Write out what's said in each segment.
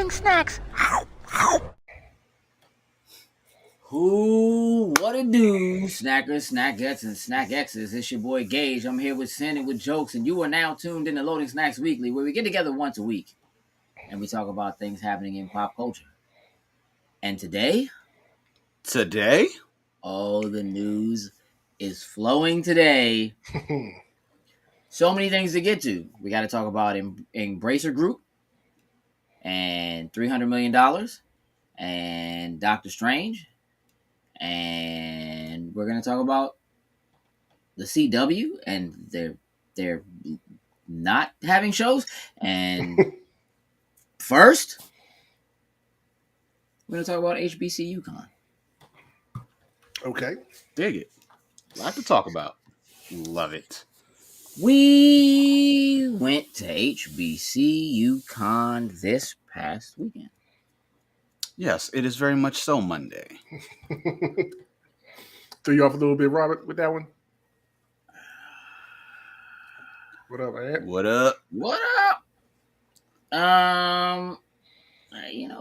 loading snacks. Who, what it do, snackers, snackettes, and snack X's? It's your boy Gage. I'm here with Sin and with jokes, and you are now tuned in to Loading Snacks Weekly, where we get together once a week and we talk about things happening in pop culture. And today, oh, the news is flowing today. So many things to get to. We got to talk about Ebracer Group and $300 million and Doctor Strange. And we're going to talk about the CW and they're not having shows. And first, we're going to talk about HBCU Con. Okay. Dig it. A lot to talk about. Love it. We went to HBCU Con this past weekend. Yes, it is very much so Monday. Threw you off a little bit, Robert, with that one? What up, man? What up? What up?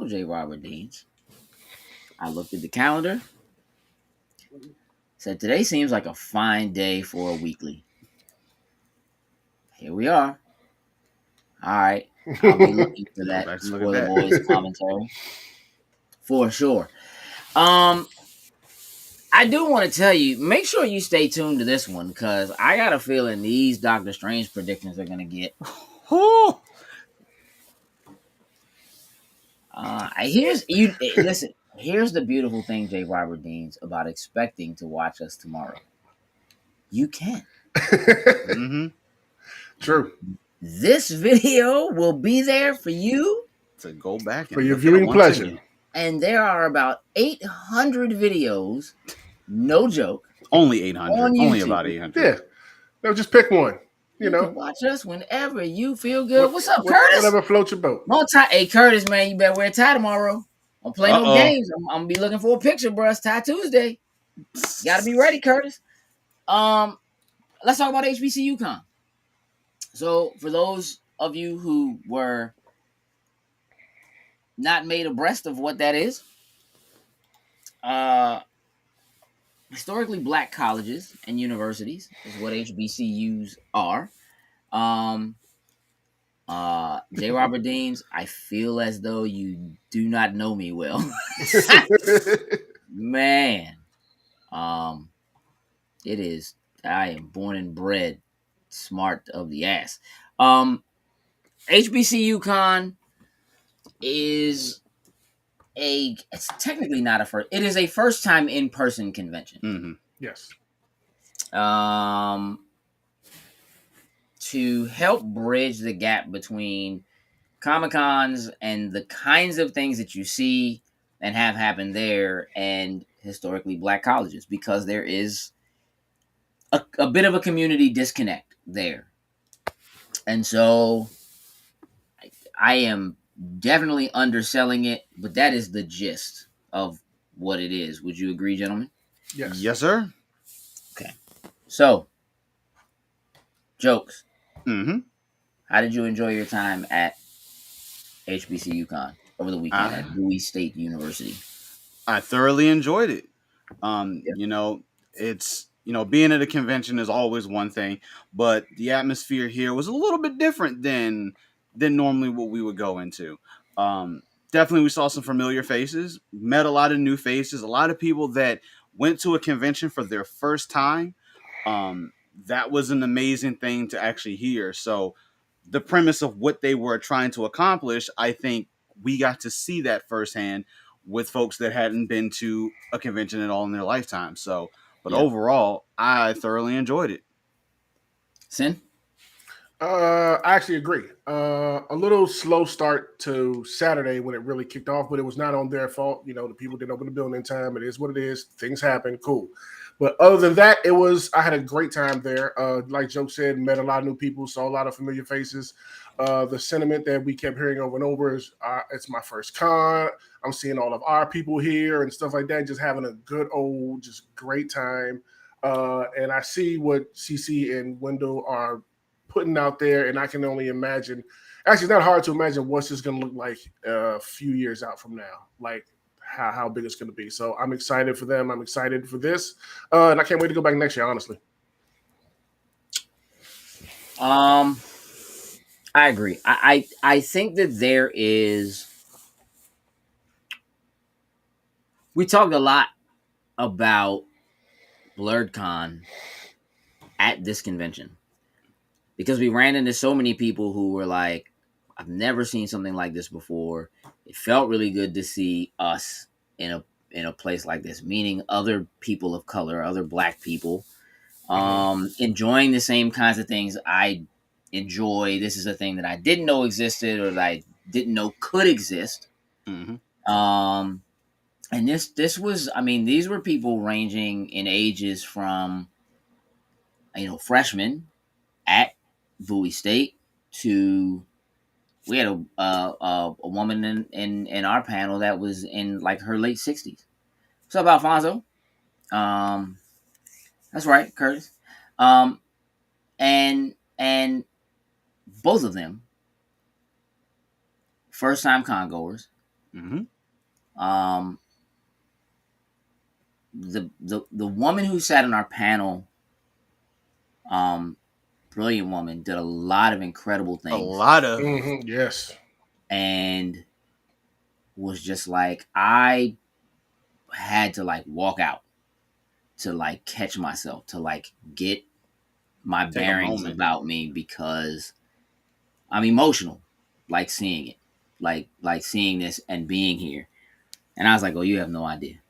J. Robert Deans. I looked at the calendar. Said today seems like a fine day for a weekly. Here we are. All right. I'll be looking for that Spoiler Boys commentary. For sure. I do want to tell you, make sure you stay tuned to this one because I got a feeling these Doctor Strange predictions are going to get. Listen, here's the beautiful thing, J. Robert Deans, about expecting to watch us tomorrow. You can. Mm-hmm. True. This video will be there for you to go back for your viewing pleasure. Again. And there are about 800 videos, no joke. Only 800. Only about 800. Yeah. No, just pick one. You know, can watch us whenever you feel good. What's up, Curtis? Whatever floats your boat. Hey, Curtis, man, you better wear a tie tomorrow. Don't play no games. I'm gonna be looking for a picture, bro. It's Tie Tuesday. Gotta be ready, Curtis. Let's talk about HBCU Con. So, for those of you who were not made abreast of what that is, historically black colleges and universities is what HBCUs are. J. Robert Deans, I feel as though you do not know me well. Man. It is, I am born and bred smart of the ass. HBCU Con is it's technically not a first. It is a first time in-person convention. Mm-hmm. Yes. To help bridge the gap between Comic-Cons and the kinds of things that you see and have happen there and historically black colleges, because there is a bit of a community disconnect there. And so I am definitely underselling it, but that is the gist of what it is. Would you agree, gentlemen? Yes. Yes, sir. Okay. So, jokes. Mm-hmm. How did you enjoy your time at HBCU Con over the weekend at Bowie State University? I thoroughly enjoyed it. It's being at a convention is always one thing, but the atmosphere here was a little bit different than normally what we would go into. Definitely we saw some familiar faces, met a lot of new faces, a lot of people that went to a convention for their first time. That was an amazing thing to actually hear. So the premise of what they were trying to accomplish, I think we got to see that firsthand with folks that hadn't been to a convention at all in their lifetime. So, but overall, I thoroughly enjoyed it. Sin? I actually agree. A little slow start to Saturday when it really kicked off, but it was not on their fault. The people didn't open the building in time. It is what it is. Things happen. Cool. But other than that, I had a great time there. Like Joe said, met a lot of new people, saw a lot of familiar faces. The sentiment that we kept hearing over and over is, it's my first con. I'm seeing all of our people here and stuff like that, just having a good old, just great time. And I see what CC and Wendell are putting out there, and I can only imagine. Actually, it's not hard to imagine what's this going to look like a few years out from now, like how big it's going to be. So I'm excited for them. I'm excited for this, and I can't wait to go back next year. Honestly, I agree. I think that there is. We talked a lot about BlurredCon at this convention because we ran into so many people who were like, I've never seen something like this before. It felt really good to see us in a place like this, meaning other people of color, other Black people, enjoying the same kinds of things I enjoy. This is a thing that I didn't know existed or that I didn't know could exist. Mm-hmm. And this was, I mean, these were people ranging in ages from, freshmen at Bowie State to, we had a woman in our panel that was in like her late 60s. What's up, Alfonso? That's right, Curtis. And both of them first time congoers. Mm-hmm. The woman who sat in our panel, brilliant woman, did a lot of incredible things. A lot of yes, and was just like, I had to like walk out to like catch myself, to like get my bearings about me, because I'm emotional, like seeing it, like seeing this and being here. And I was like, oh, you have no idea.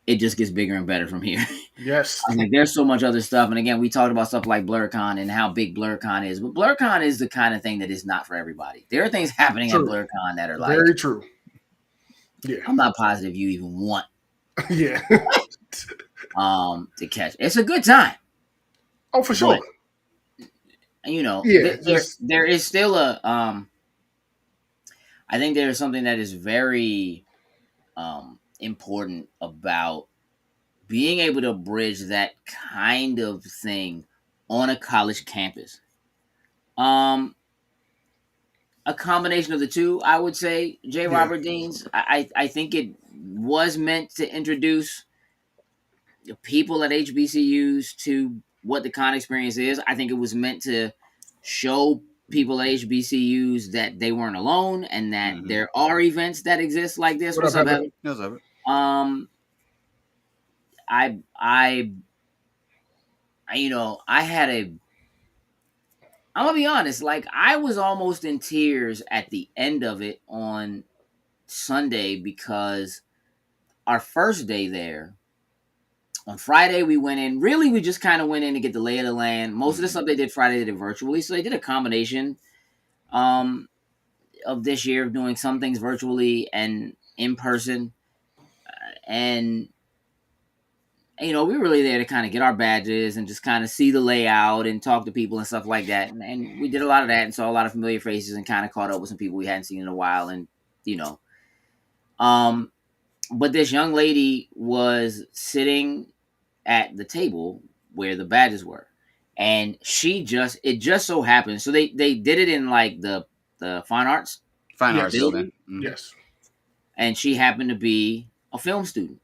It just gets bigger and better from here. yes. I mean, there's so much other stuff. And again, we talked about stuff like BlurCon and how big BlurCon is. But BlurCon is the kind of thing that is not for everybody. There are things happening True. at BlurCon that are like, very true. Yeah. I'm not positive you even want yeah. to catch. It's a good time. Oh, for sure. But, there is still a I think there is something that is very important about being able to bridge that kind of thing on a college campus. A combination of the two, I would say, J. Robert Deans. I think it was meant to introduce people at HBCUs to what the con experience is. I think it was meant to show people at HBCUs that they weren't alone and that there are events that exist like this. What's up, Heather? What's up? I had I'm gonna be honest, like I was almost in tears at the end of it on Sunday, because our first day there, on Friday we went in, really we just kind of went in to get the lay of the land. Most of the stuff they did Friday they did virtually, so they did a combination of this year of doing some things virtually and in person. And we were really there to kind of get our badges and just kind of see the layout and talk to people and stuff like that. And we did a lot of that and saw a lot of familiar faces and kind of caught up with some people we hadn't seen in a while. And, but this young lady was sitting at the table where the badges were. And it just so happened. So they did it in like the fine arts building. Mm-hmm. Yes. And she happened to be a film student.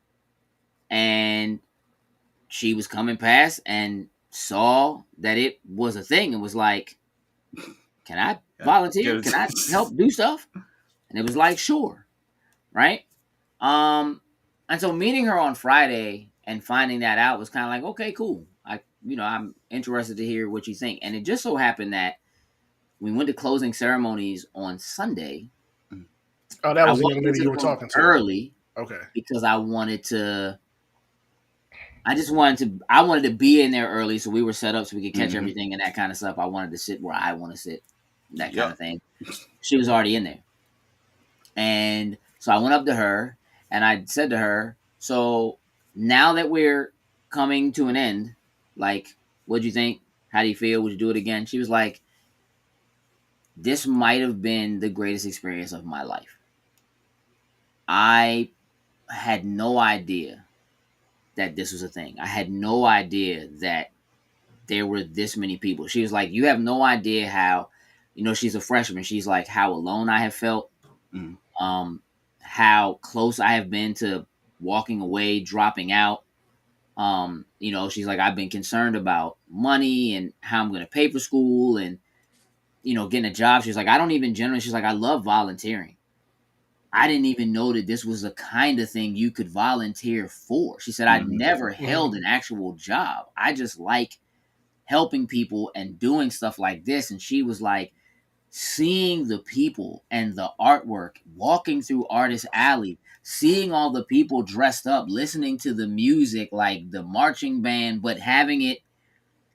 And she was coming past and saw that it was a thing and was like, can I volunteer? Can I help do stuff? And it was like, sure. Right? And so meeting her on Friday and finding that out was kind of like, okay, cool. I'm interested to hear what you think. And it just so happened that we went to closing ceremonies on Sunday. Oh, that was the young lady you were talking to. Early. Okay. Because I wanted to be in there early, so we were set up so we could catch everything and that kind of stuff. I wanted to sit where I want to sit, that kind of thing. She was already in there. And so I went up to her and I said to her, so now that we're coming to an end, like, what'd you think? How do you feel? Would you do it again? She was like, this might have been the greatest experience of my life. I had no idea that this was a thing. I had no idea that there were this many people. She was like, you have no idea how, she's a freshman. She's like, how alone I have felt, Mm. how close I have been to walking away, dropping out. She's like, I've been concerned about money and how I'm going to pay for school and, getting a job. She's like, I don't even generally, she's like, I love volunteering. I didn't even know that this was the kind of thing you could volunteer for. She said, I'd never held an actual job. I just like helping people and doing stuff like this. And she was like, seeing the people and the artwork, walking through Artist Alley, seeing all the people dressed up, listening to the music, like the marching band, but having it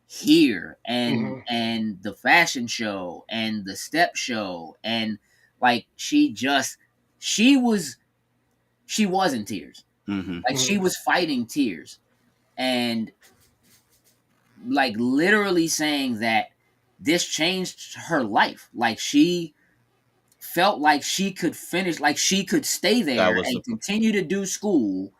here and the fashion show and the step show, and like she was in tears. Like she was fighting tears and like literally saying that this changed her life. Like she felt like she could finish, like she could stay there and continue to do school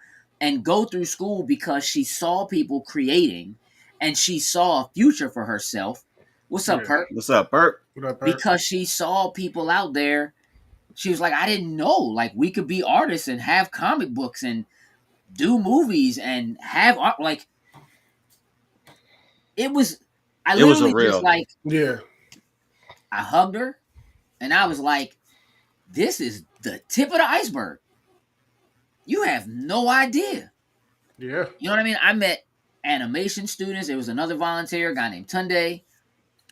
and go through school because she saw people creating and she saw a future for herself. What's up, Perk? What's up, Perk? What up, Perk? Because she saw people out there. She was like, I didn't know, like we could be artists and have comic books and do movies and have art. Like it was literally just like, yeah, I hugged her and I was like, this is the tip of the iceberg. You have no idea. Yeah. You know what I mean? I met animation students. There was another volunteer, a guy named Tunde.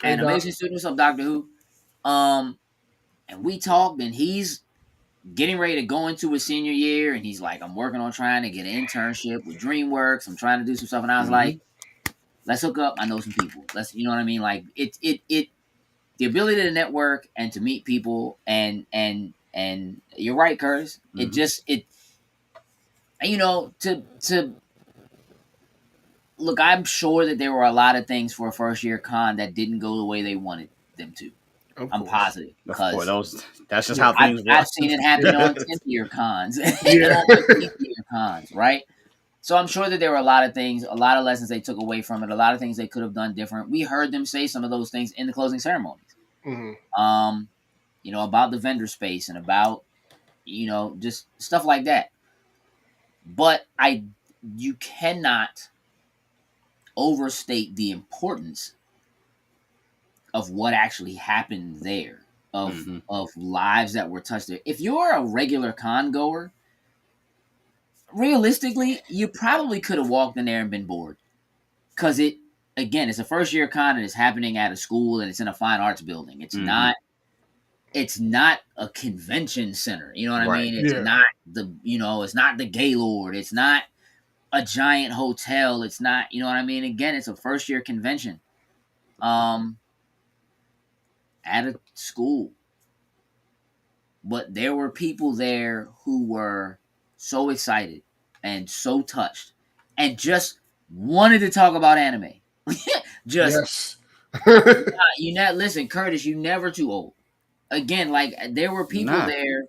Animation students of Doctor Who. And we talked, and he's getting ready to go into his senior year, and he's like, I'm working on trying to get an internship with DreamWorks. I'm trying to do some stuff. And I was like, let's hook up. I know some people. You know what I mean? Like it the ability to network and to meet people and you're right, Curtis. It just to look, I'm sure that there were a lot of things for a first year con that didn't go the way they wanted them to. I'm positive because that's just how things work. I've seen it happen on 10th year cons and on 15th year cons, right? So I'm sure that there were a lot of things, a lot of lessons they took away from it, a lot of things they could have done different. We heard them say some of those things in the closing ceremonies. About the vendor space and about, just stuff like that. But you cannot overstate the importance of what actually happened there, of lives that were touched there. If you're a regular con goer, realistically, you probably could have walked in there and been bored. Because it's a first year con and it's happening at a school and it's in a fine arts building. It's not a convention center. You know what I mean? It's not it's not the Gaylord. It's not a giant hotel. It's not, you know what I mean? Again, it's a first year convention. At a school. But there were people there who were so excited and so touched and just wanted to talk about anime. Listen, Curtis, you never too old. Again, like there were people there.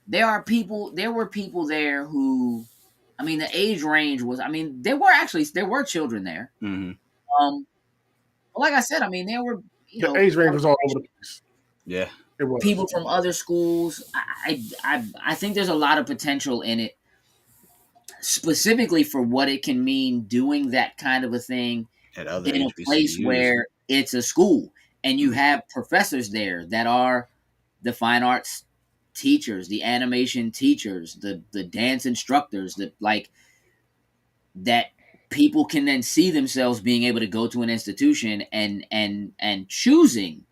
There were people there who, I mean, the age range was, there were children there. Like I said, there were, the age range was all over the place. Yeah. It was. People from other schools. I think there's a lot of potential in it, specifically for what it can mean doing that kind of a thing in a place where it's a school and you have professors there that are the fine arts teachers, the animation teachers, the dance instructors, that people can then see themselves being able to go to an institution and choosing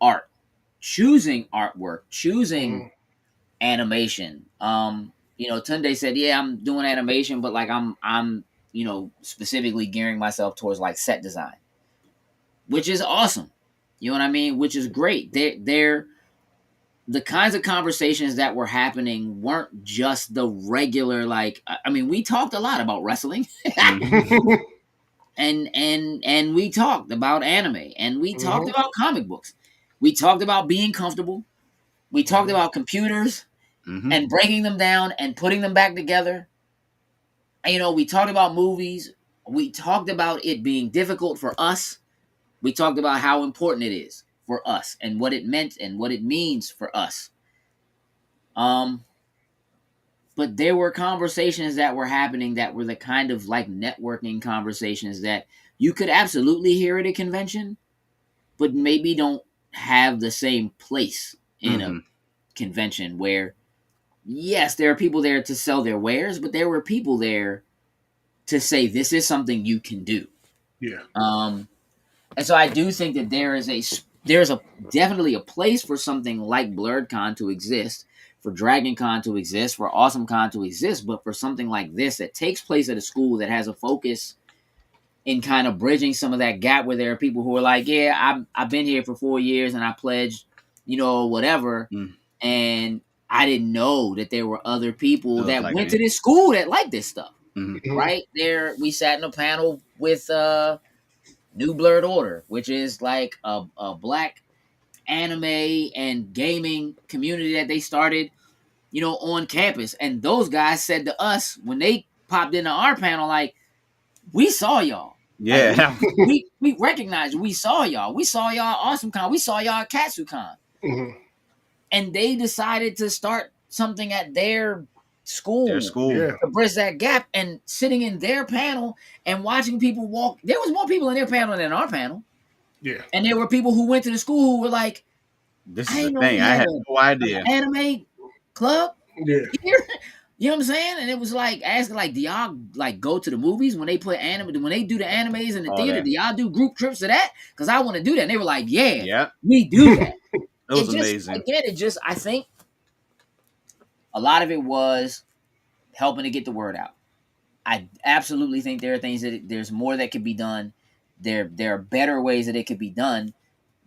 art, choosing artwork, choosing animation. Tunde said, yeah, I'm doing animation, but like I'm specifically gearing myself towards like set design, which is awesome. You know what I mean? Which is great. They're the kinds of conversations that were happening weren't just the regular, like, we talked a lot about wrestling and we talked about anime and we talked about comic books. We talked about being comfortable. We talked about computers and breaking them down and putting them back together. And, we talked about movies. We talked about it being difficult for us. We talked about how important it is for us and what it meant and what it means for us. Um, but there were conversations that were happening that were the kind of like networking conversations that you could absolutely hear at a convention, but maybe don't have the same place in a convention where, yes, there are people there to sell their wares, but there were people there to say this is something you can do. Yeah. And so I do think that there's a definitely a place for something like BlurredCon to exist, for DragonCon to exist, for AwesomeCon to exist, but for something like this that takes place at a school that has a focus in kind of bridging some of that gap where there are people who are like, yeah, I've been here for 4 years and I pledged, whatever, and I didn't know that there were other people that like went me. to this school that like this stuff. Mhm. Right there, we sat in a panel with New Blurred Order, which is like a black anime and gaming community that they started, on campus. And those guys said to us when they popped into our panel, like, we saw y'all. Yeah. Like, we recognized we saw y'all. We saw y'all at AwesomeCon. We saw y'all at KatsuCon. Mhm. And they decided to start something at their school. Their school. Yeah. To bridge that gap, and sitting in their panel and watching people walk. There was more people in their panel than our panel. Yeah. And there were people who went to the school who were like, This I is the didn't know thing. we I had had an no idea. anime club Yeah. here. You know what I'm saying? And it was like asking, like, do y'all like go to the movies when they put when they do the animes in the All theater? that. Do y'all do group trips to that? Because I want to do that. And they were like, yeah, Yeah. we do that. It was just, amazing. Again, I think a lot of it was helping to get the word out. I absolutely think there are things there's more that could be done. There are better ways that it could be done.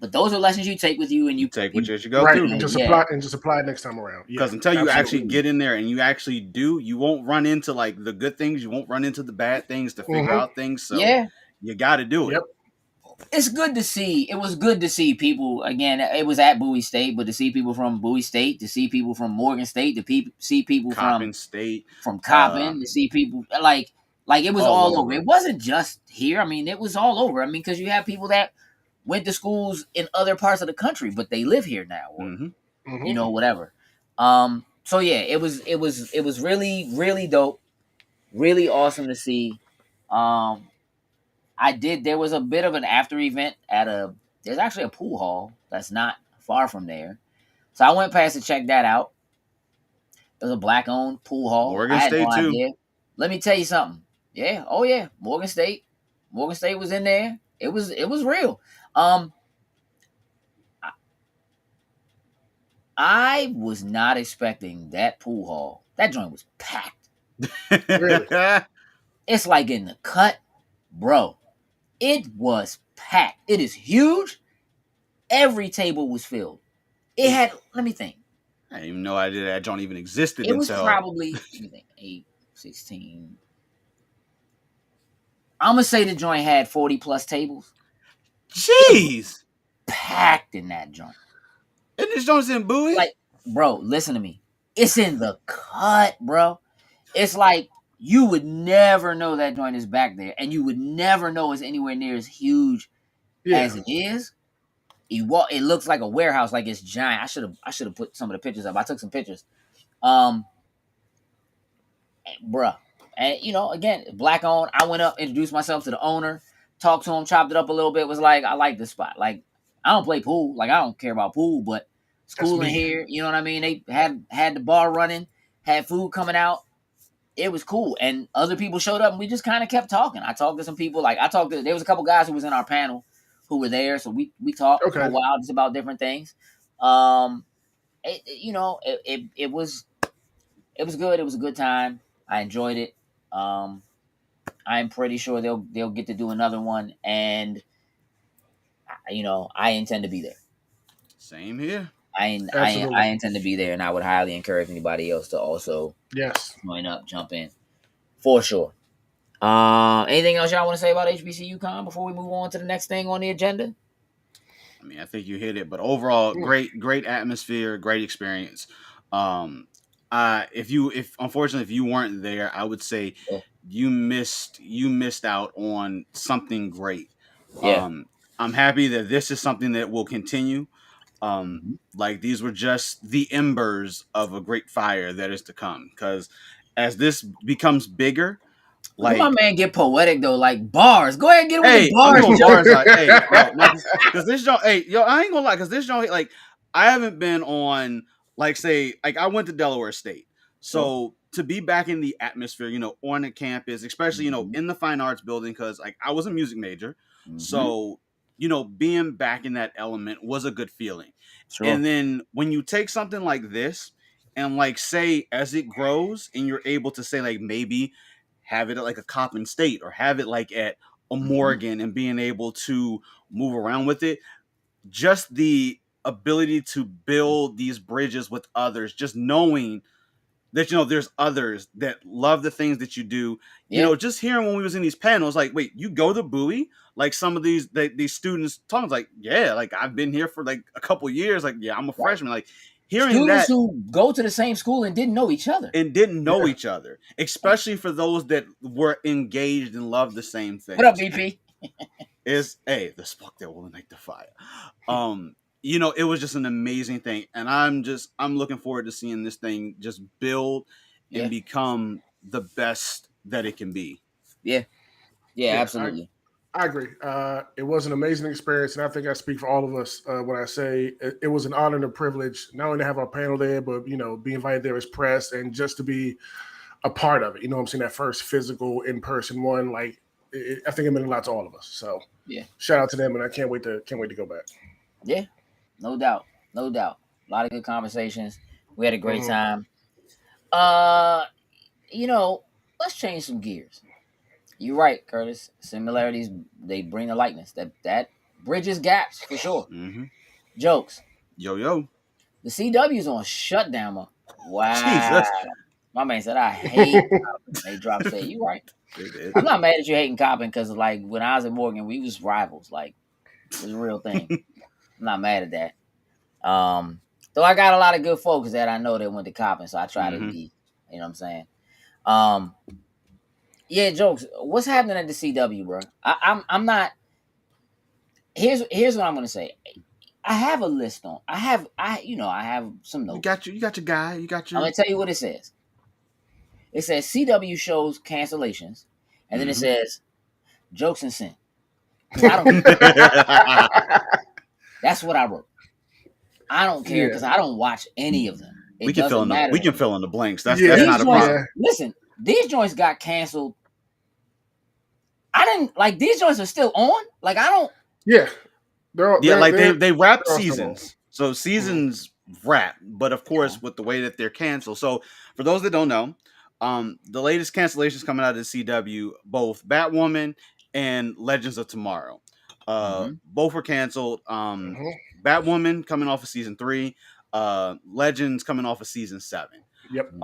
But those are lessons you take with you, and you take which you go right, through. and just Yeah. apply it next time around. Because Yeah, until you absolutely. actually get in there and you actually do, you won't run into like the good things. You won't run into the bad things to figure out things. So you got to do it. Yep. It's good to see. It was good to see people again. It was at Bowie State, but to see people from Bowie State, to see people from Morgan State, to see people Coppin State, from Coppin, to see people like it was all over. It wasn't just here. I mean, it was all over. I mean, because you have people that went to schools in other parts of the country, but they live here now, or whatever. So yeah, it was really, really dope, really awesome to see. There was a bit of an after event there's actually a pool hall that's not far from there. So I went past to check that out. There's a black owned pool hall. Morgan I had State no too. idea. Let me tell you something. Yeah. Oh yeah. Morgan State was in there. It was real. I was not expecting that pool hall. That joint was packed. Really? It's like in the cut, bro. It was packed. It is huge. Every table was filled. It had, let me think. I didn't even know that joint even existed. It was until probably, let me think, 8, 16. I'm going to say the joint had 40 plus tables. Jeez. Packed in that joint. And this joint's in Bowie? Like, bro, listen to me. It's in the cut, bro. It's like you would never know that joint is back there, and you would never know it's anywhere near as huge as it is. It looks like a warehouse, like it's giant. I should have put some of the pictures up. I took some pictures. Bruh. And again, black owned. I went up, introduced myself to the owner, talked to him, chopped it up a little bit, was like, I like this spot. Like, I don't play pool. Like, I don't care about pool, but it's cool in here. You know what I mean? They had the bar running, had food coming out. It was cool. And other people showed up and we just kind of kept talking. I talked to some people. Like, there was a couple guys who was in our panel who were there. So we talked for a while just about different things. It was good. It was a good time. I enjoyed it. I'm pretty sure they'll get to do another one, and I intend to be there. Same here. I intend to be there, and I would highly encourage anybody else to also join up, jump in, for sure. Anything else y'all want to say about HBCU Con before we move on to the next thing on the agenda? I mean, I think you hit it, but overall, great atmosphere, great experience. if unfortunately if you weren't there, I would say Yeah. you missed out on something great. Yeah. I'm happy that this is something that will continue. Mhm. Like these were just the embers of a great fire that is to come. Because as this becomes bigger, Look at my like man get poetic though, like bars. Go ahead and get with the hey, I'm bars, doing Joe. bars like, hey, yo, no, because this joint, hey, yo, I ain't gonna lie, because this joint, like, I haven't been on, like, say, like, I went to Delaware State, Sure. so to be back in the atmosphere, on the campus, especially, Mm-hmm. in the fine arts building, because like I was a music major, Mm-hmm. so being back in that element was a good feeling. Sure. And then when you take something like this, and like say as it grows, and you're able to say like maybe have it at like a Coppin State or have it like at a Mm-hmm. Morgan and being able to move around with it, just the ability to build these bridges with others, just knowing that there's others that love the things that you do. Yeah. Just hearing when we was in these panels, like, wait, you go to Bowie? Like some of these students talking like, yeah, like I've been here for like a couple years, like yeah, I'm a Right. freshman. Like hearing Students that who go to the same school and didn't know each other. and didn't know Yeah. each other, especially for those that were engaged and loved the same What up, things. BP? Is hey, the spark that will ignite the fire. It was just an amazing thing, and I'm looking forward to seeing this thing just build Yeah. and become the best that it can be. Yeah. Yeah. Yeah, Absolutely. I agree. It was an amazing experience, and I think I speak for all of us when I say it was an honor and a privilege not only to have our panel there, but be invited there as press and just to be a part of it. You know what I'm saying? That first physical in-person one, like I think it meant a lot to all of us. So Yeah. shout out to them, and I can't wait to go back. Yeah. No doubt. No doubt. A lot of good conversations. We had a great Mhm. time. Let's change some gears. You're right, Curtis. Similarities, they bring a likeness. That bridges gaps for sure. Mm-hmm. Jokes. Yo. The CW's on shutdown mode. Wow. Jesus. My man said I hate Coppin. They dropped say you right. They did. I'm not mad at you hating Coppin because like when I was at Morgan, we was rivals. Like it was a real thing. I'm not mad at that. Though I got a lot of good folks that I know that went to Coppin, so I try to be, you know what I'm saying? Yeah, jokes. What's happening at the CW, bro? I'm not. Here's what I'm gonna say. I have a list on. I have some notes. You got your guy. You got your. I'm gonna tell you what it says. It says CW shows cancellations, and then it says jokes and sin. 'Cause I don't. That's what I wrote. I don't care because I don't watch any of them. We can fill in the blanks. That's Yeah. not a problem. Listen, these joints got canceled. I didn't like these joints are still on. Like I don't. Yeah. They wrap they're seasons. So seasons wrap, but of course with the way that they're canceled. So for those that don't know, the latest cancellations coming out of the CW, both Batwoman and Legends of Tomorrow. Both were canceled. Batwoman coming off of season 3, Legends coming off of season 7. Yep.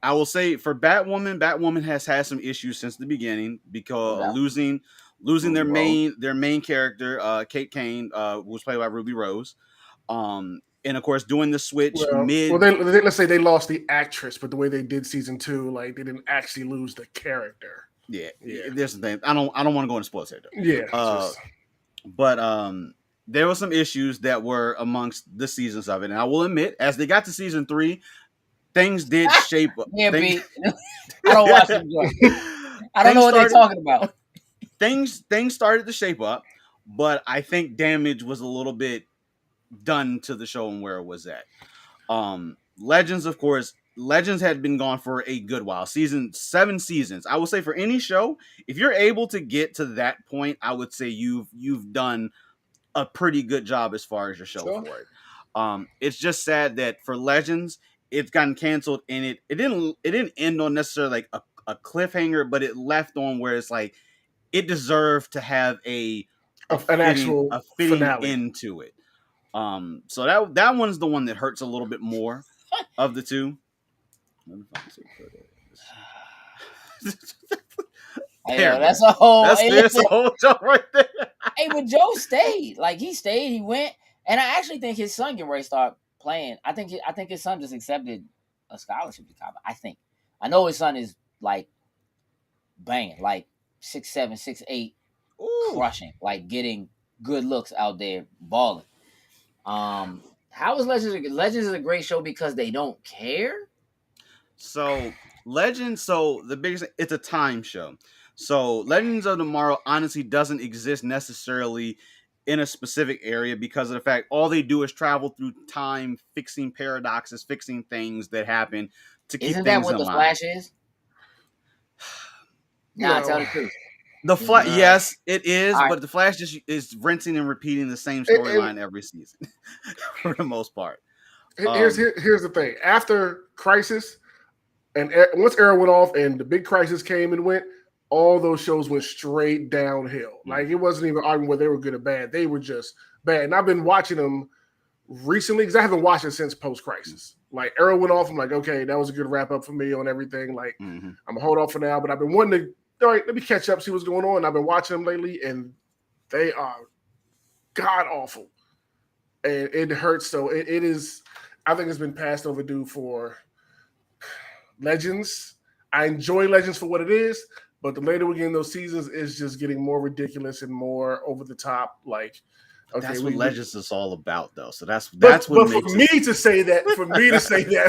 I will say for Batwoman has had some issues since the beginning because losing their main character, Kate Kane, who was played by Ruby Rose, and of course doing the switch mid. Well, let's say they lost the actress, but the way they did season 2, like they didn't actually lose the character. Yeah. There's the thing. I don't want to go into spoilers here, though. Yeah. But there were some issues that were amongst the seasons of it, and I will admit, as they got to season 3, things did shape up. Yeah, I don't watch them. I don't know what they're talking about. Things started to shape up, but I think damage was a little bit done to the show and where it was at. Legends, of course, Legends had been gone for a good while. 7 seasons. I would say for any show, if you're able to get to that point, I would say you've done a pretty good job as far as your show for it. It's just sad that for Legends, it's gotten canceled, and it didn't end on necessarily like a cliffhanger, but it left on where it's like it deserved to have an actual fitting finale into it. So that one's the one that hurts a little bit more of the two. That's a whole job right there. Hey, but Joe stayed. Like he stayed, he went, and I actually think his son can ready to start playing. I think his son just accepted a scholarship to Kaba. I think. I know his son is like banging, like 6'7", 6'8", Ooh. crushing, like getting good looks out there, balling. How is Legends? Legends is a great show because they don't care. So Legends, so the biggest, it's a time show. So Legends of Tomorrow honestly doesn't exist necessarily in a specific area because of the fact all they do is travel through time, fixing paradoxes, fixing things that happen to keep Isn't that things what in the line. Flash is? Nah, tell No, the truth. The Isn't Flash, it? nah. yes, it is, All right. but the Flash just is rinsing and repeating the same And storyline every season for the most part. here's the thing. After Crisis, and once Arrow went off, and the big Crisis came and went, all those shows went straight downhill. Like, it wasn't even arguing whether they were good or bad; they were just bad. And I've been watching them recently because I haven't watched it since post Crisis. Like, Arrow went off, I'm like, okay, that was a good wrap up for me on everything. Like, Mm-hmm. I'm gonna hold off for now, but I've been wanting to. All right, let me catch up, see what's going on. I've been watching them lately, and they are god awful, and it hurts. So it is. I think it's been past overdue for Legends. I enjoy Legends for what it is, but the later we get in those seasons, it's just getting more ridiculous and more over the top. Like, okay, That's what Legends is all about, though. So that's but what for makes me it. to say that,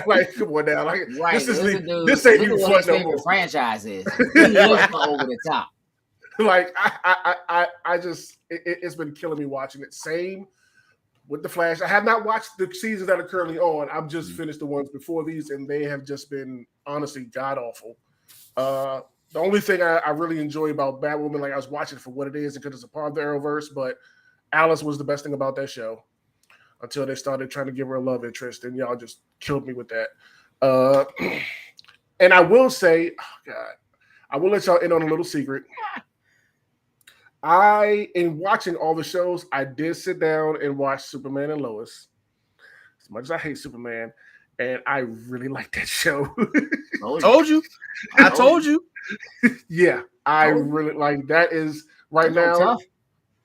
like, come on now, like, Right. this Look at dude. this ain't Look at even what fun his no favorite more. franchise is. He lives for over the top. Like, I just it's been killing me watching it. Same with the Flash. I have not watched the seasons that are currently on. I've just finished the ones before these, and they have just been honestly god awful. The only thing I really enjoy about Batwoman, like, I was watching it for what it is because it's a part of the Arrowverse, but Alice was the best thing about that show until they started trying to give her a love interest, and y'all just killed me with that. And I will say, oh God, I will let y'all in on a little secret. In watching all the shows, I did sit down and watch Superman and Lois. As much as I hate Superman, and I really like that show. Told you. I told you. Yeah, I really like that. Is right now. Tough.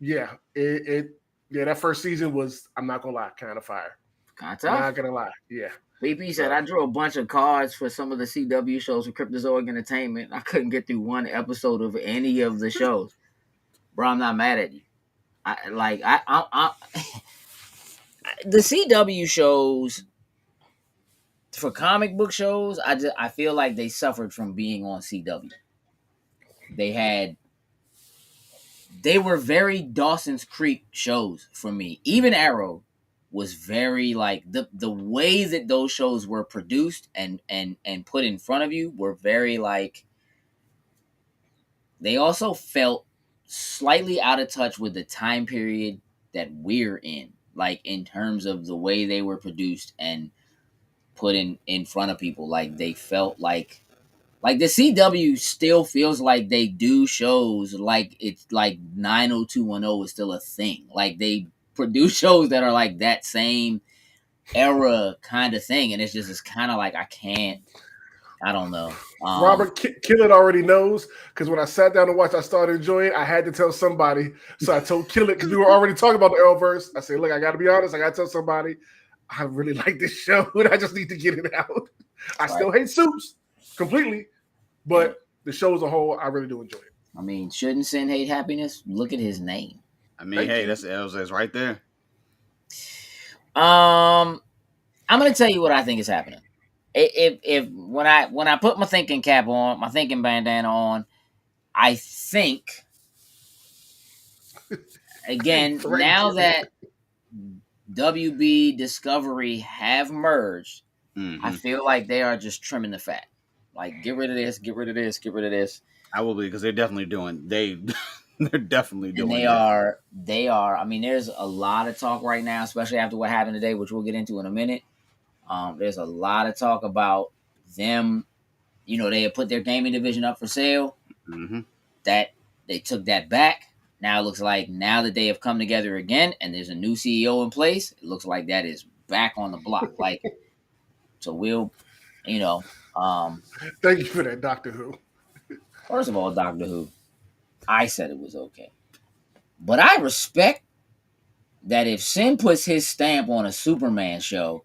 Yeah, that first season was, I'm not gonna lie, kind of fire. Kind of tough. Not gonna lie, yeah. BP said, I drew a bunch of cards for some of the CW shows for Cryptozoic Entertainment. I couldn't get through one episode of any of the shows. Bro, I'm not mad at you. The CW shows, for comic book shows, I feel like they suffered from being on CW. They were very Dawson's Creek shows for me. Even Arrow was very, like, the way that those shows were produced and put in front of you were very, like, they also felt slightly out of touch with the time period that we're in, like, in terms of the way they were produced and put in front of people. Like, they felt like the CW still feels like they do shows like it's like 90210 is still a thing. Like, they produce shows that are like that same era kind of thing, and it's kind of like, I don't know. Robert Killet already knows, because when I sat down to watch, I started enjoying it. I had to tell somebody, so I told Killet, because we were already talking about the Arrowverse. I said, look, I got to be honest. I got to tell somebody I really like this show, and I just need to get it out. I still hate Supes completely, but the show as a whole, I really do enjoy it. I mean, shouldn't sin hate happiness? Look at his name. I mean, hey, that's right there. I'm gonna tell you what I think is happening. If when I put my thinking cap on, my thinking bandana on, I think again now that WB Discovery have merged, I feel like they are just trimming the fat. Like, get rid of this, get rid of this, get rid of this. I will be, because they're definitely doing. They're definitely doing. And they are. I mean, there's a lot of talk right now, especially after what happened today, which we'll get into in a minute. There's a lot of talk about them. You know, they had put their gaming division up for sale. That they took that back. Now it looks like, now that they have come together again and there's a new CEO in place, it looks like that is back on the block. Like, so we'll, Thank you for that, Doctor Who. First of all, Doctor Who, I said it was okay. But I respect that if Sin puts his stamp on a Superman show,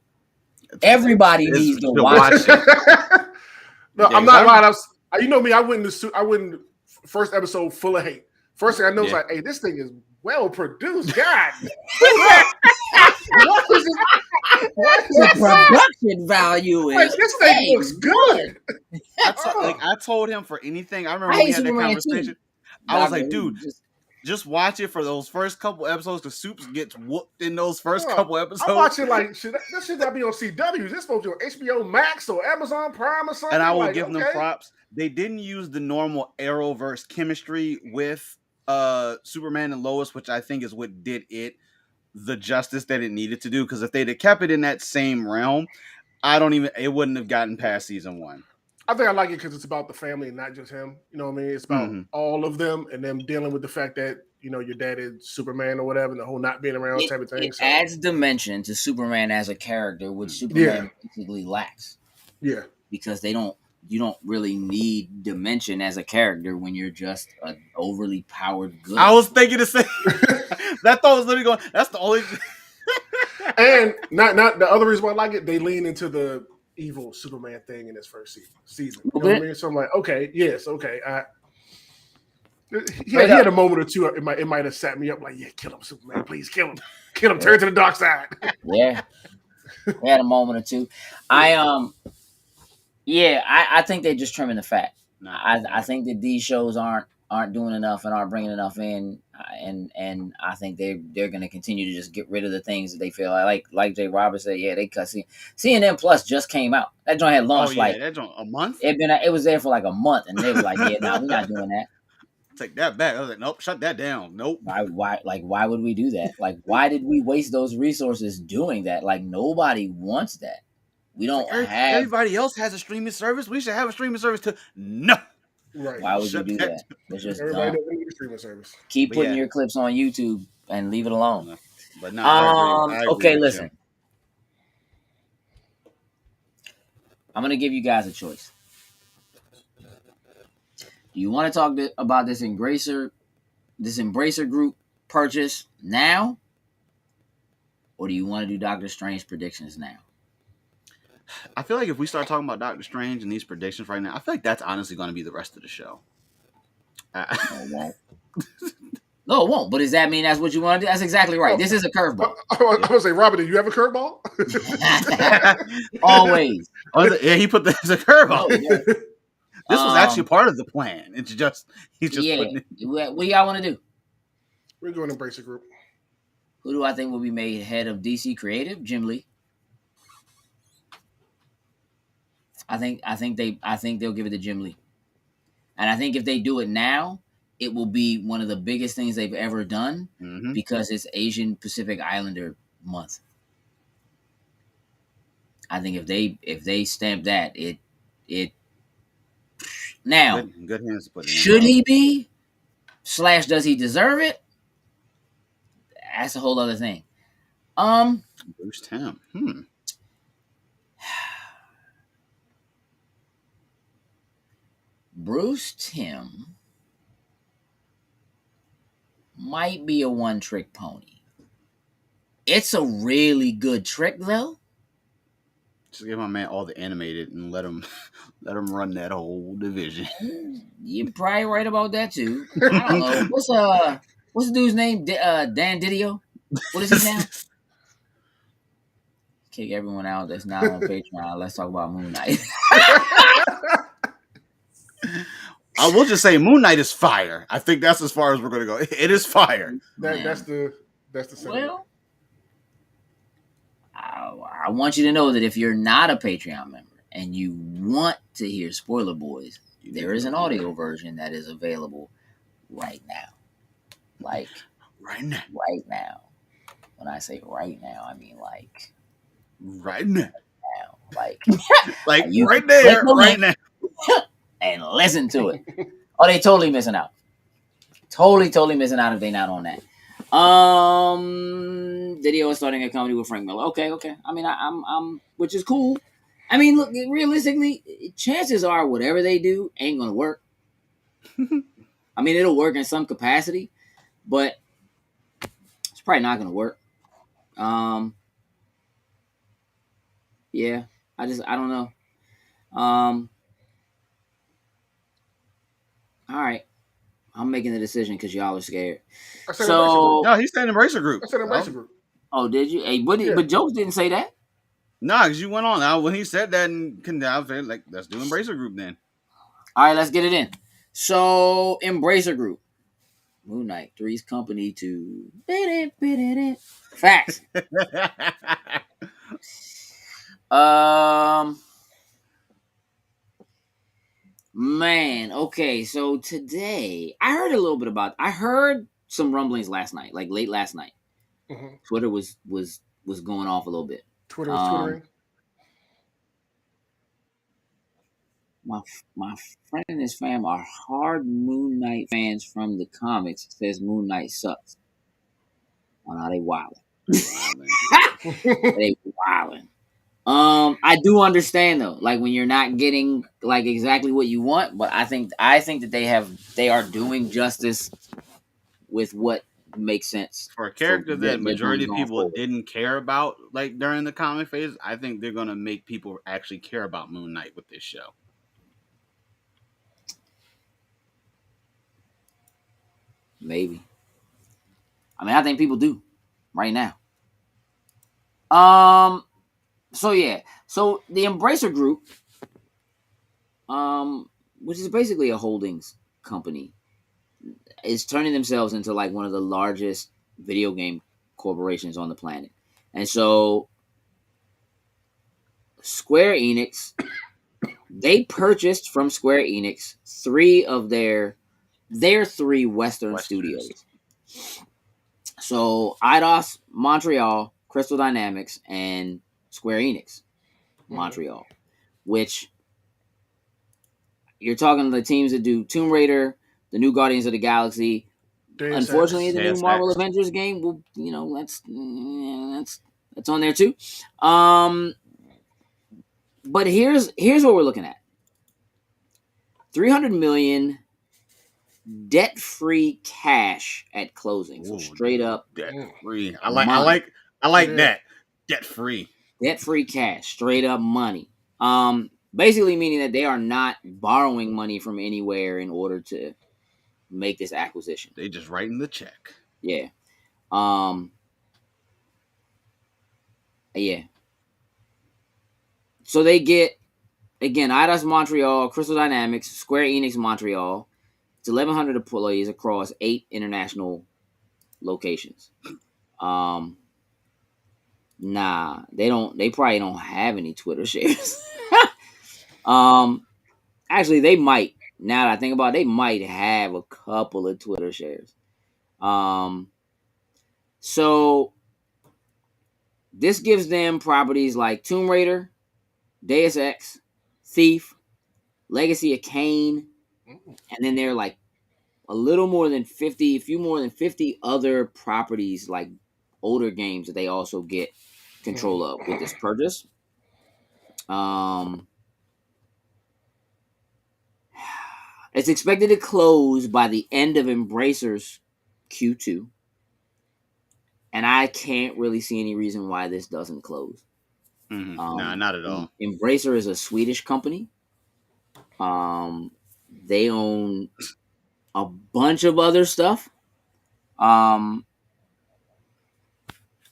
Everybody needs to watch it. No, I'm not lying. You know me. I went in the first episode full of hate. First thing I know is like, hey, this thing is well produced. God, what is it? The production value is this thing looks good. I told him for anything. I remember we had that conversation. I was like, dude, just watch it for those first couple episodes because Soups gets whooped in those first couple episodes. I'm watching like, that should not be on CW. This supposed to be on HBO Max or Amazon Prime or something. And I will give them props. They didn't use the normal Arrowverse chemistry with Superman and Lois, which I think is what did it the justice that it needed to do. Because if they'd have kept it in that same realm, it wouldn't have gotten past season 1. I think I like it because it's about the family and not just him. You know what I mean? It's about all of them and them dealing with the fact that, you know, your dad is Superman or whatever, and the whole not being around type of thing. It adds dimension to Superman as a character, which Superman basically lacks. Yeah. Because you don't really need dimension as a character when you're just an overly powered good. I was thinking to say that thought was literally going, that's the only And not the other reason why I like it, they lean into the evil Superman thing in this first season. You know what I mean? So I'm like, okay, yes, okay. He had a moment or two. It might have sat me up like, yeah, kill him, Superman, please kill him, turn to the dark side. Yeah, we had a moment or two. I think they're just trimming the fat. I think that these shows aren't doing enough and aren't bringing enough in, and I think they're going to continue to just get rid of the things that they feel like Jay Roberts said. Yeah, they cut CNN Plus just came out. That joint had launched that joint a month. It was there for like a month, and they were like, yeah, no, we're not doing that. Take that back. I was like, nope, shut that down. Nope. Why would we do that? Like, why did we waste those resources doing that? Like, nobody wants that. We don't have. Everybody else has a streaming service. We should have a streaming service too. No. Right. Why would you do that? It's just everybody doesn't need a streaming service. Keep putting your clips on YouTube and leave it alone. But no, I agree okay, listen. I'm gonna give you guys a choice. Do you want to talk about this Ebracer Group purchase now, or do you want to do Doctor Strange predictions now? I feel like if we start talking about Doctor Strange and these predictions right now, I feel like that's honestly going to be the rest of the show. No, it won't. No, it won't. But does that mean that's what you want to do? That's exactly right. This is a curveball. I was going to say, Robert, do you have a curveball? Always. Yeah, he put this as a curveball. Oh, yeah. This was actually part of the plan. He's just putting it. What do y'all want to do? We're going to Ebracer Group. Who do I think will be made head of DC Creative? Jim Lee. I think they'll give it to Jim Lee. And I think if they do it now, it will be one of the biggest things they've ever done because it's Asian Pacific Islander month. I think if they stamp that, it now good hands to put it in. Should he be? / does he deserve it? That's a whole other thing. Bruce Timm. Bruce Timm might be a one-trick pony. It's a really good trick, though. Just give my man all the animated and let him run that whole division. You're probably right about that too. I don't know. What's the dude's name? Dan Didio. What is his name? Kick everyone out that's not on Patreon. Let's talk about Moon Knight. I will just say Moon Knight is fire. I think that's as far as we're going to go. It is fire. That's the sentiment. Well, I want you to know that if you're not a Patreon member and you want to hear Spoiler Boys, there is an audio version that is available right now. Like right now. When I say right now, I mean like right now. Like like right there, right now. And listen to it. Oh, they totally missing out. Totally missing out if they not on that. Didio is starting a company with Frank Miller. Okay. I mean, I'm which is cool. I mean, look, realistically, chances are whatever they do ain't gonna work. I mean, it'll work in some capacity, but it's probably not gonna work. Yeah, I don't know. All right, I'm making the decision because y'all are scared. I said Embracer Group. So, No, he said Embracer Group. I said Embracer So, Group. oh, did you? Hey, Yeah. but Jokes didn't say that. nah, because you went on. Now, when he said that, and I was like, let's do Embracer Group then. All right, let's get it in. So, Embracer Group, Moon Knight, Three's Company to facts. Man, okay. So today, I heard a little bit about. I heard some rumblings last night, like late last night. Mm-hmm. Twitter was going off a little bit. Twitter was twittering. My friend and his fam are hard Moon Knight fans from the comics. Says Moon Knight sucks. Oh, no, they wilding. They wilding. I do understand though, like when you're not getting like exactly what you want, but I think that they are doing justice with what makes sense For a character that they're doing majority of going people forward. didn't care about, like during the comic phase, I think they're gonna make people actually care about Moon Knight with this show. Maybe. I mean, I think people do right now. So yeah. So the Embracer Group, which is basically a holdings company, is turning themselves into like one of the largest video game corporations on the planet. And so Square Enix, they purchased from Square Enix three of their three Western studios. So Eidos Montreal, Crystal Dynamics, and Square Enix Montreal, which you're talking the teams that do Tomb Raider, the new Guardians of the Galaxy. Unfortunately, the new Marvel Avengers game will, that's on there too. But here's what we're looking at: 300 million debt-free cash at closing. So straight up debt-free. I like that. Debt-free. Debt-free cash, straight up money. Basically meaning that they are not borrowing money from anywhere in order to make this acquisition. They just writing the check. Yeah. Yeah. So they get, again, Eidos Montreal, Crystal Dynamics, Square Enix Montreal. It's 1,100 employees across 8 international locations. Nah, they probably don't have any Twitter shares. Actually, they might. Now that I think about it, they might have a couple of Twitter shares. So this gives them properties like Tomb Raider, Deus Ex, Thief, Legacy of Kain, and then they're like a few more than 50 other properties, like older games that they also get control of with this purchase. It's expected to close by the end of Embracer's Q2. And I can't really see any reason why this doesn't close. Nah, not at all. Embracer is a Swedish company. They own a bunch of other stuff. I'm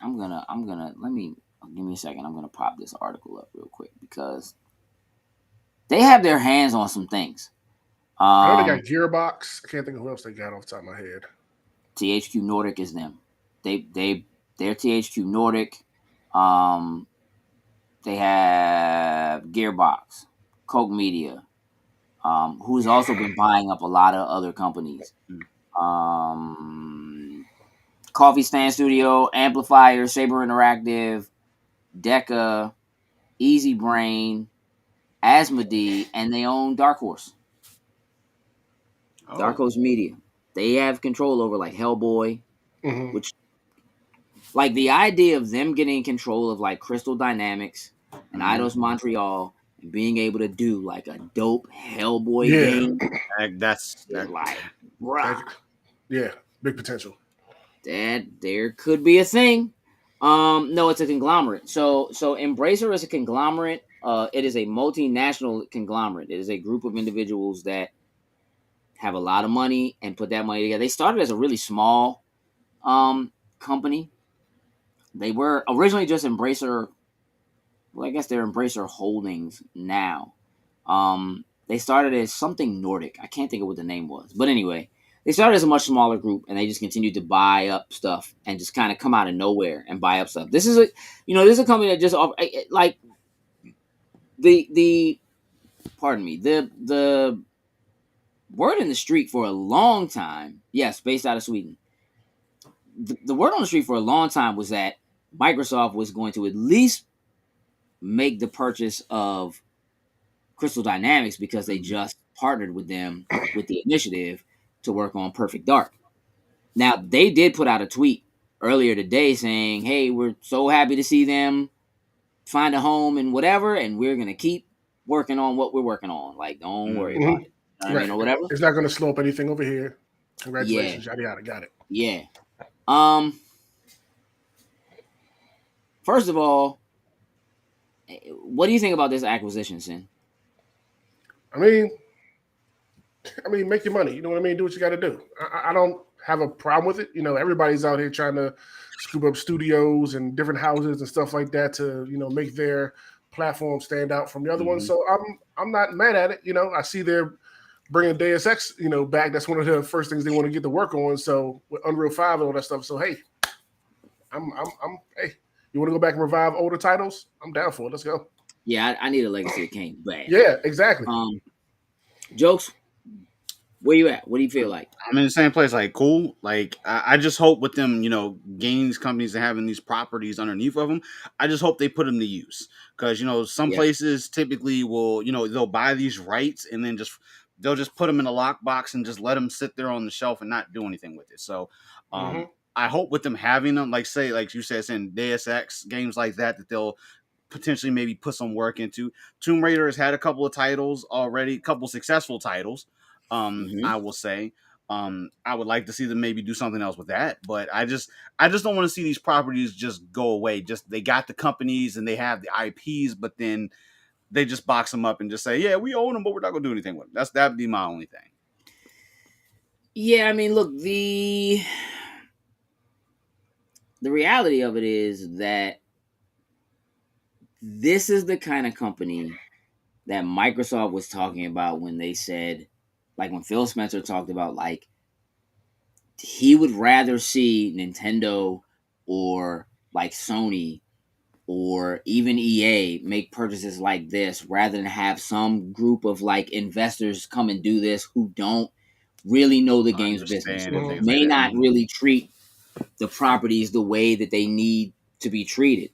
gonna give me a second. I'm gonna pop this article up real quick because they have their hands on some things. I know they got Gearbox. I can't think of who else they got off the top of my head. THQ Nordic is them. They're THQ Nordic. They have Gearbox, Koch Media, who's also been buying up a lot of other companies. Coffee Stand Studio, Amplifier, Saber Interactive, Decca, Easy Brain, Asmodee, and they own Dark Horse. Dark Horse Media. They have control over like Hellboy, which, like, the idea of them getting control of like Crystal Dynamics and Eidos Montreal and being able to do like a dope Hellboy game. That's like, bruh. Yeah, big potential. That there could be a thing. No, it's a conglomerate. So Embracer is a conglomerate. It is a multinational conglomerate. It is a group of individuals that have a lot of money and put that money together. They started as a really small company. They were originally just Embracer. Well, I guess they're Embracer Holdings now. They started as something Nordic. I can't think of what the name was, but anyway, they started as a much smaller group, and they just continued to buy up stuff and just kind of come out of nowhere and buy up stuff. This is a company that just like the pardon me, the word in the street for a long time. Yes, based out of Sweden. The word on the street for a long time was that Microsoft was going to at least make the purchase of Crystal Dynamics because they just partnered with them with the initiative to work on Perfect Dark. Now, they did put out a tweet earlier today saying, hey, we're so happy to see them find a home and whatever, and we're going to keep working on what we're working on. Like, don't worry about it. You know what I mean, or whatever. It's not going to slow up anything over here. Congratulations, yada yada, got it. Yeah. First of all, what do you think about this acquisition, Sin? I mean, make your money. You know what I mean? Do what you got to do. I don't have a problem with it. You know, everybody's out here trying to scoop up studios and different houses and stuff like that to, you know, make their platform stand out from the other ones. So I'm not mad at it. You know, I see they're bringing Deus Ex, you know, back. That's one of the first things they want to get to work on. So with Unreal 5 and all that stuff. So hey, hey, you want to go back and revive older titles? I'm down for it. Let's go. Yeah, I need a Legacy of Kain back. Yeah, exactly. Jokes, where you at? What do you feel like? I'm in the same place. Like, cool. Like, I just hope with them, you know, gaining these companies and having these properties underneath of them, I just hope they put them to use. Because, you know, some places typically will, you know, they'll buy these rights and then they'll just put them in a lockbox and just let them sit there on the shelf and not do anything with it. So, I hope with them having them, like you said, in Deus Ex, games like that they'll potentially maybe put some work into. Tomb Raider has had a couple of titles already, a couple successful titles. I will say, I would like to see them maybe do something else with that, but I just don't want to see these properties just go away. Just they got the companies and they have the IPs, but then they just box them up and just say, yeah, we own them, but we're not going to do anything with them. That'd be my only thing. Yeah, I mean, look, the reality of it is that this is the kind of company that Microsoft was talking about when they said, like when Phil Spencer talked about, like, he would rather see Nintendo or like Sony or even EA make purchases like this rather than have some group of like investors come and do this who don't really know the game's business, may not really treat the properties the way that they need to be treated.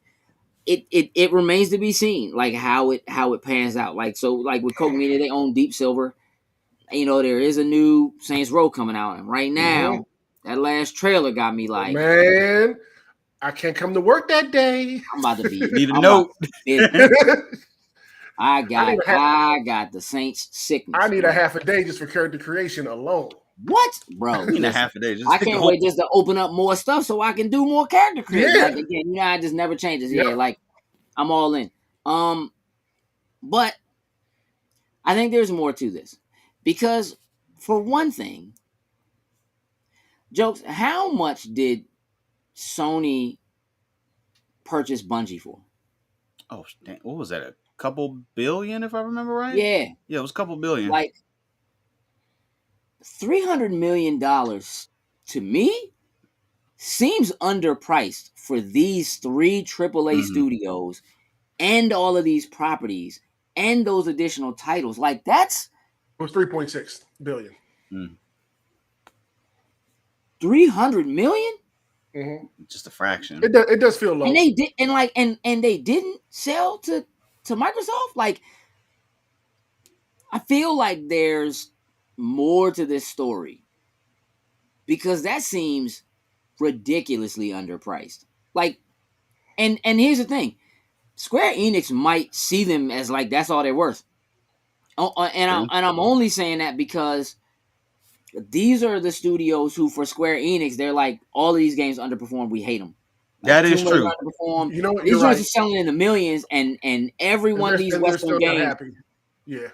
It remains to be seen, like how it pans out. Like, so like with Koch Media, they own Deep Silver. You know, there is a new Saints Row coming out, and right now that last trailer got me like, man, I can't come to work that day. I'm about to be need a note. I got the Saints sickness. I need a half a day just for character creation alone. What, bro? In a half a day. I can't wait just to open up more stuff so I can do more character creation. Yeah. Like, again, you know, I just never changes. Yeah, like I'm all in. But I think there's more to this because, for one thing, Jokes, how much did Sony purchase Bungie for? Oh, what was that? A couple billion, if I remember right? Yeah, it was a couple billion. Like $300 million to me seems underpriced for these 3 AAA studios and all of these properties and those additional titles. Like, it was 3.6 billion. 300 million? Just a fraction. It does feel low. And they did, and they didn't sell to Microsoft. Like, I feel like there's more to this story because that seems ridiculously underpriced. Like, and here's the thing: Square Enix might see them as like that's all they're worth. And I'm only saying that because these are the studios who, for Square Enix, they're like, all of these games underperform. We hate them. That is Tomb Raider true. underperformed. You know what? These You're joints right. are selling in the millions, and every one of these And they're Western still not games, happy. Yeah.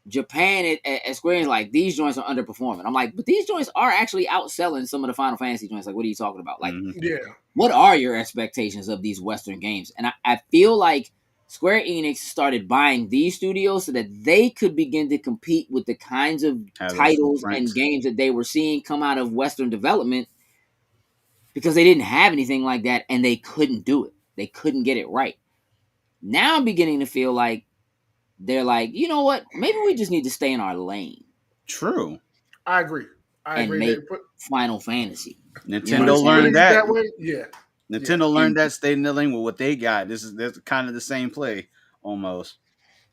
Japan at Square Enix, like, these joints are underperforming. I'm like, but these joints are actually outselling some of the Final Fantasy joints. Like, what are you talking about? Like, Mhm. Yeah. what are your expectations of these Western games? And I feel like Square Enix started buying these studios so that they could begin to compete with the kinds of Have those titles and footprints. games that they were seeing come out of Western development, because they didn't have anything like that and they couldn't do it. They couldn't get it right. Now I'm beginning to feel like they're like, you know what? Maybe we just need to stay in our lane True. I agree. I and agree. make Final Fantasy. You know what I'm Nintendo Put saying? learned it that. that way. Yeah. Nintendo And learned that, stayed in the lane with what they got. That's kind of the same play almost.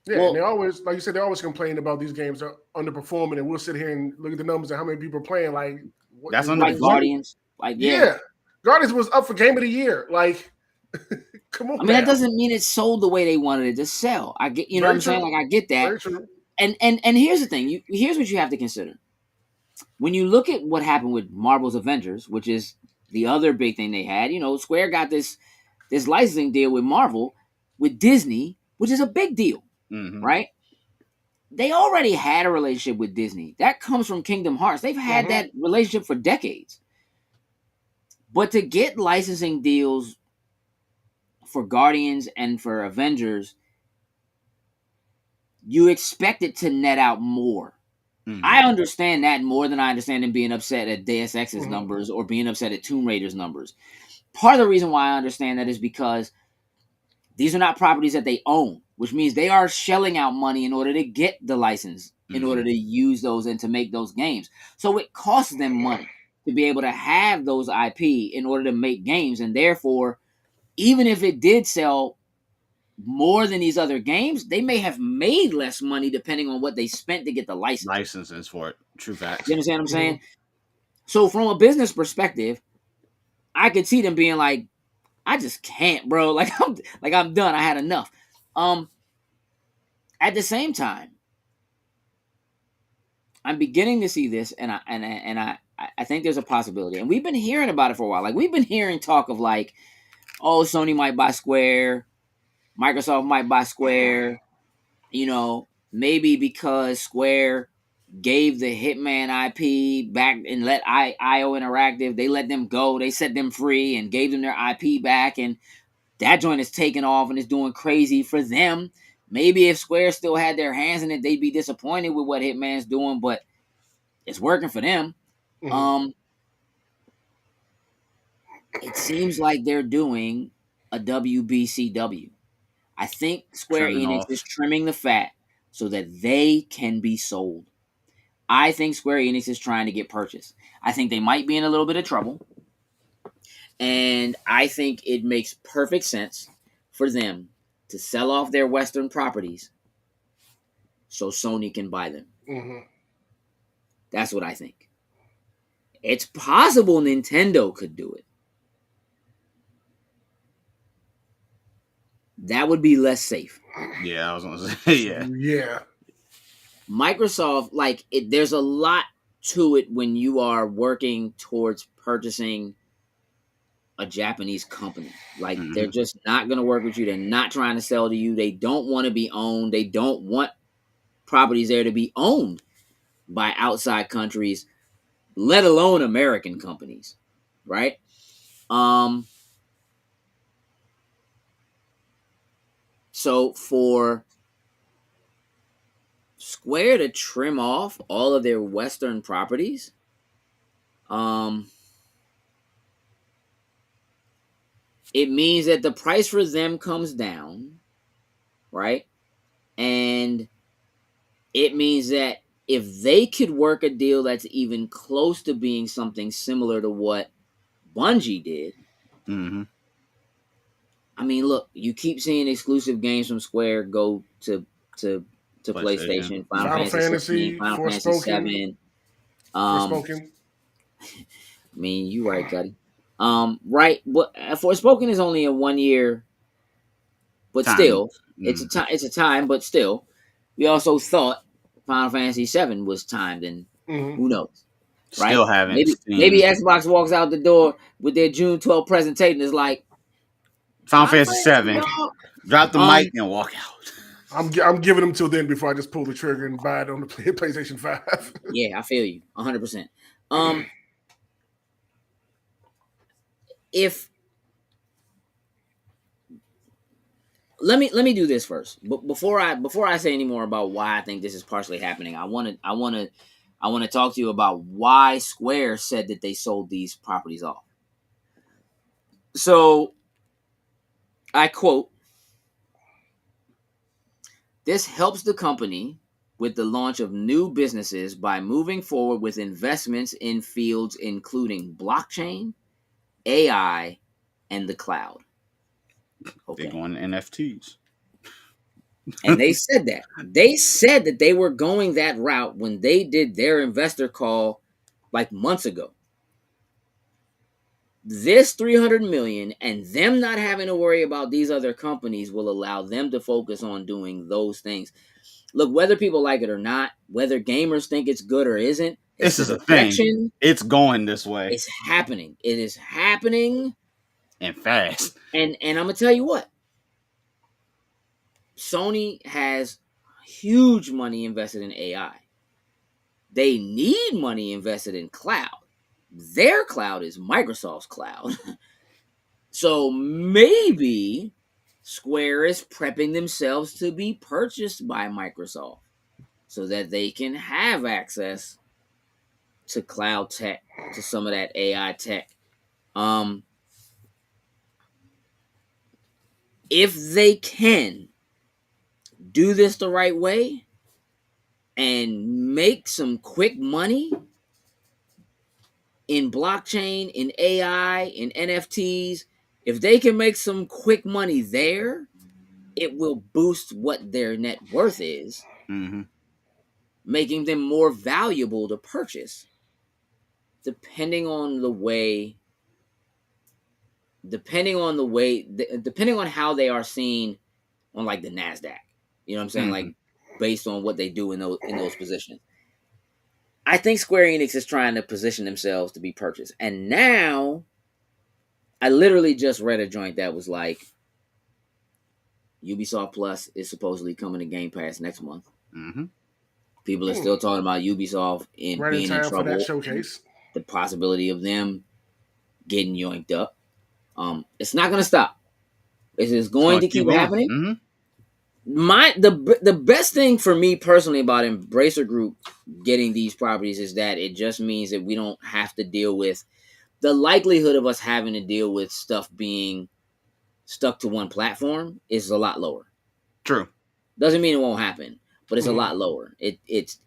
Yeah, and well, they always, like you said, they always complain about these games are underperforming, and we'll sit here and look at the numbers and how many people are playing. Like, That's what like is it? Guardians, like, yeah. Yeah, Guardians was up for Game of the Year. Like, come I on mean, that now. doesn't mean it sold the way they wanted it to sell. I get, you know what Very I'm saying? true. Like, I get that. Very true. And here's the thing. Here's what you have to consider. When you look at what happened with Marvel's Avengers, which is the other big thing they had, Square got this licensing deal with Marvel, with Disney, which is a big deal, Mm-hmm. right? They already had a relationship with Disney. That comes from Kingdom Hearts. They've had that relationship for decades. But to get licensing deals for Guardians and for Avengers, you expect it to net out more. Mm-hmm. I understand that more than I understand them being upset at Deus Ex's Mhm. numbers or being upset at Tomb Raider's numbers. Part of the reason why I understand that is because these are not properties that they own, which means they are shelling out money in order to get the license, in Mhm. order to use those and to make those games. So it costs them money to be able to have those IP in order to make games. And therefore, even if it did sell more than these other games, they may have made less money depending on what they spent to get the license. Licenses for it. True facts. You understand what I'm saying? So from a business perspective, I could see them being like, I just can't, bro. I'm done. I had enough. At the same time, I'm beginning to see this, and I think there's a possibility. And we've been hearing about it for a while. Like, we've been hearing talk of, like, oh, Sony might buy Square, Microsoft might buy Square. Maybe because Square gave the Hitman IP back and let IO Interactive, they let them go, they set them free and gave them their IP back, and that joint is taking off and is doing crazy for them. Maybe if Square still had their hands in it, they'd be disappointed with what Hitman's doing, but it's working for them. Mhm. It seems like they're doing a WBCW. I think Square Trimming Enix off. is trimming the fat so that they can be sold. I think Square Enix is trying to get purchased. I think they might be in a little bit of trouble. And I think it makes perfect sense for them to sell off their Western properties so Sony can buy them. Mhm. That's what I think. It's possible Nintendo could do it. That would be less safe. Yeah, I was gonna say yeah. Yeah. Microsoft, there's a lot to it when you are working towards purchasing a Japanese company. Like, they're just not going to work with you. They're not trying to sell to you. They don't want to be owned. They don't want properties there to be owned by outside countries, let alone American companies, right? So for Square to trim off all of their Western properties, it means that the price for them comes down, right? And it means that if they could work a deal that's even close to being something similar to what Bungie did, Mm-hmm. I mean, look, you keep seeing exclusive games from Square go to PlayStation, Final Final Fantasy 16, Fantasy, Final Fantasy Forspoken. 7. Forspoken. I mean, you right, Cuddy. Right, but Forspoken is only a 1 year, but Time. still, it's a time. It's a time, but still, we also thought Final Fantasy 7 was timed, and who knows, right? Still haven't Maybe seen. Xbox walks out the door with their June 12th presentation. Is like, Final Fantasy 7. y'all. Drop the mic and walk out. I'm giving them till then before I just pull the trigger and buy it on the PlayStation 5. Yeah, I feel you 100%. If let me do this first, but before I say any more about why I think this is partially happening, I want to talk to you about why Square said that they sold these properties off. So, I quote, "This helps the company with the launch of new businesses by moving forward with investments in fields including blockchain, AI, and the cloud." Okay. They're going to NFTs. And they said that. They said that they were going that route when they did their investor call like months ago. This 300 million and them not having to worry about these other companies will allow them to focus on doing those things. Look, whether people like it or not, whether gamers think it's good or isn't, This is a thing. It's going this way. It's happening. It is happening. And fast. And I'm going to tell you what. Sony has huge money invested in AI. They need money invested in cloud. Their cloud is Microsoft's cloud. So maybe Square is prepping themselves to be purchased by Microsoft so that they can have access to cloud tech, to some of that AI tech. If they can do this the right way and make some quick money in blockchain, in AI, in NFTs, if they can make some quick money there, it will boost what their net worth is, making them more valuable to purchase, depending on how they are seen on like the NASDAQ. You know what I'm saying? Like based on what they do in those positions. I think Square Enix is trying to position themselves to be purchased. And now, I literally just read a joint that was like, Ubisoft Plus is supposedly coming to Game Pass next month. People are still talking about Ubisoft being in trouble. For that showcase. The possibility of them getting yoinked up. It's not going to stop. It is going to keep happening. The best thing for me personally about Ebracer Group getting these properties is that it just means that we don't have to deal with the likelihood of us having to deal with stuff being stuck to one platform is a lot lower. True. Doesn't mean it won't happen, but it's a lot lower. It's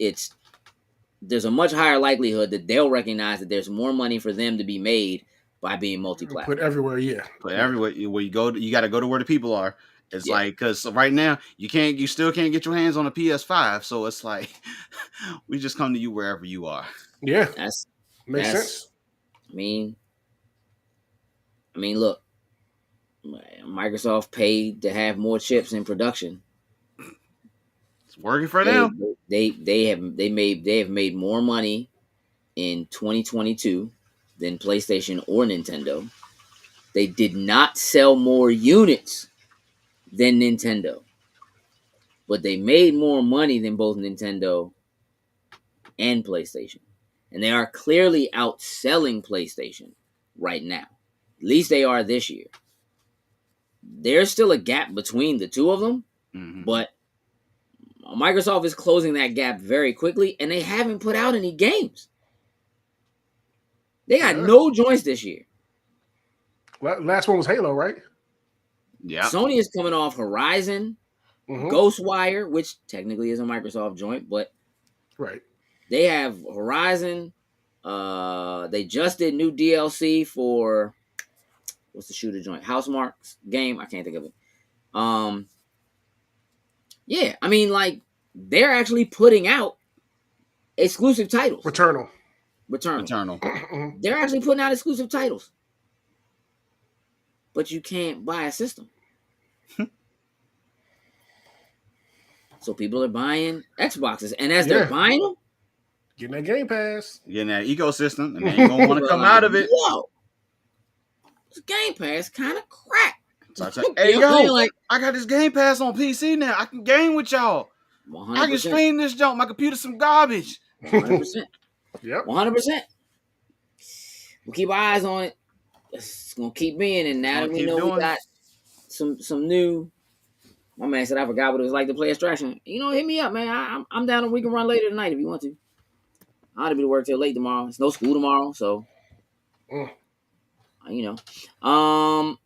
there's a much higher likelihood that they'll recognize that there's more money for them to be made by being multi-platform. Put everywhere, yeah. Put everywhere where you go. You got to go to where the people are. It's like, because right now you still can't get your hands on a PS5, so it's like we just come to you wherever you are. Yeah, makes sense. I mean, look, Microsoft paid to have more chips in production. It's working for them. They have made more money in 2022 than PlayStation or Nintendo. They did not sell more units than Nintendo, but they made more money than both Nintendo and PlayStation, and they are clearly outselling PlayStation right now. At least they are this year. There's still a gap between the two of them, but Microsoft is closing that gap very quickly, and they haven't put out any games. They got no joints this year. Last one was Halo, right? Yeah. Sony is coming off Horizon, Ghostwire, which technically is a Microsoft joint, but they have Horizon. They just did new DLC for what's the shooter joint? Housemarque's game. I can't think of it. Yeah, I mean, like they're actually putting out exclusive titles. Returnal. They're actually putting out exclusive titles, but you can't buy a system. So people are buying Xboxes, and as they're buying them, getting that Game Pass, getting that ecosystem, and they ain't gonna want to come out of it. Whoa, this Game Pass kind of crack. So I said, hey, You know what I'm saying? yo, Like I got this Game Pass on PC now. I can game with y'all. I can 100%, stream this junk. My computer's some garbage. 100%, Yep. 100%. We'll keep our eyes on it. It's gonna keep being, and now Gonna that we keep know we doing it. got some new. My man said I forgot what it was like to play Extraction. You know, hit me up, man. I'm down, and we can run later tonight if you want to. I ought to be to work till late tomorrow. It's no school tomorrow, so you know.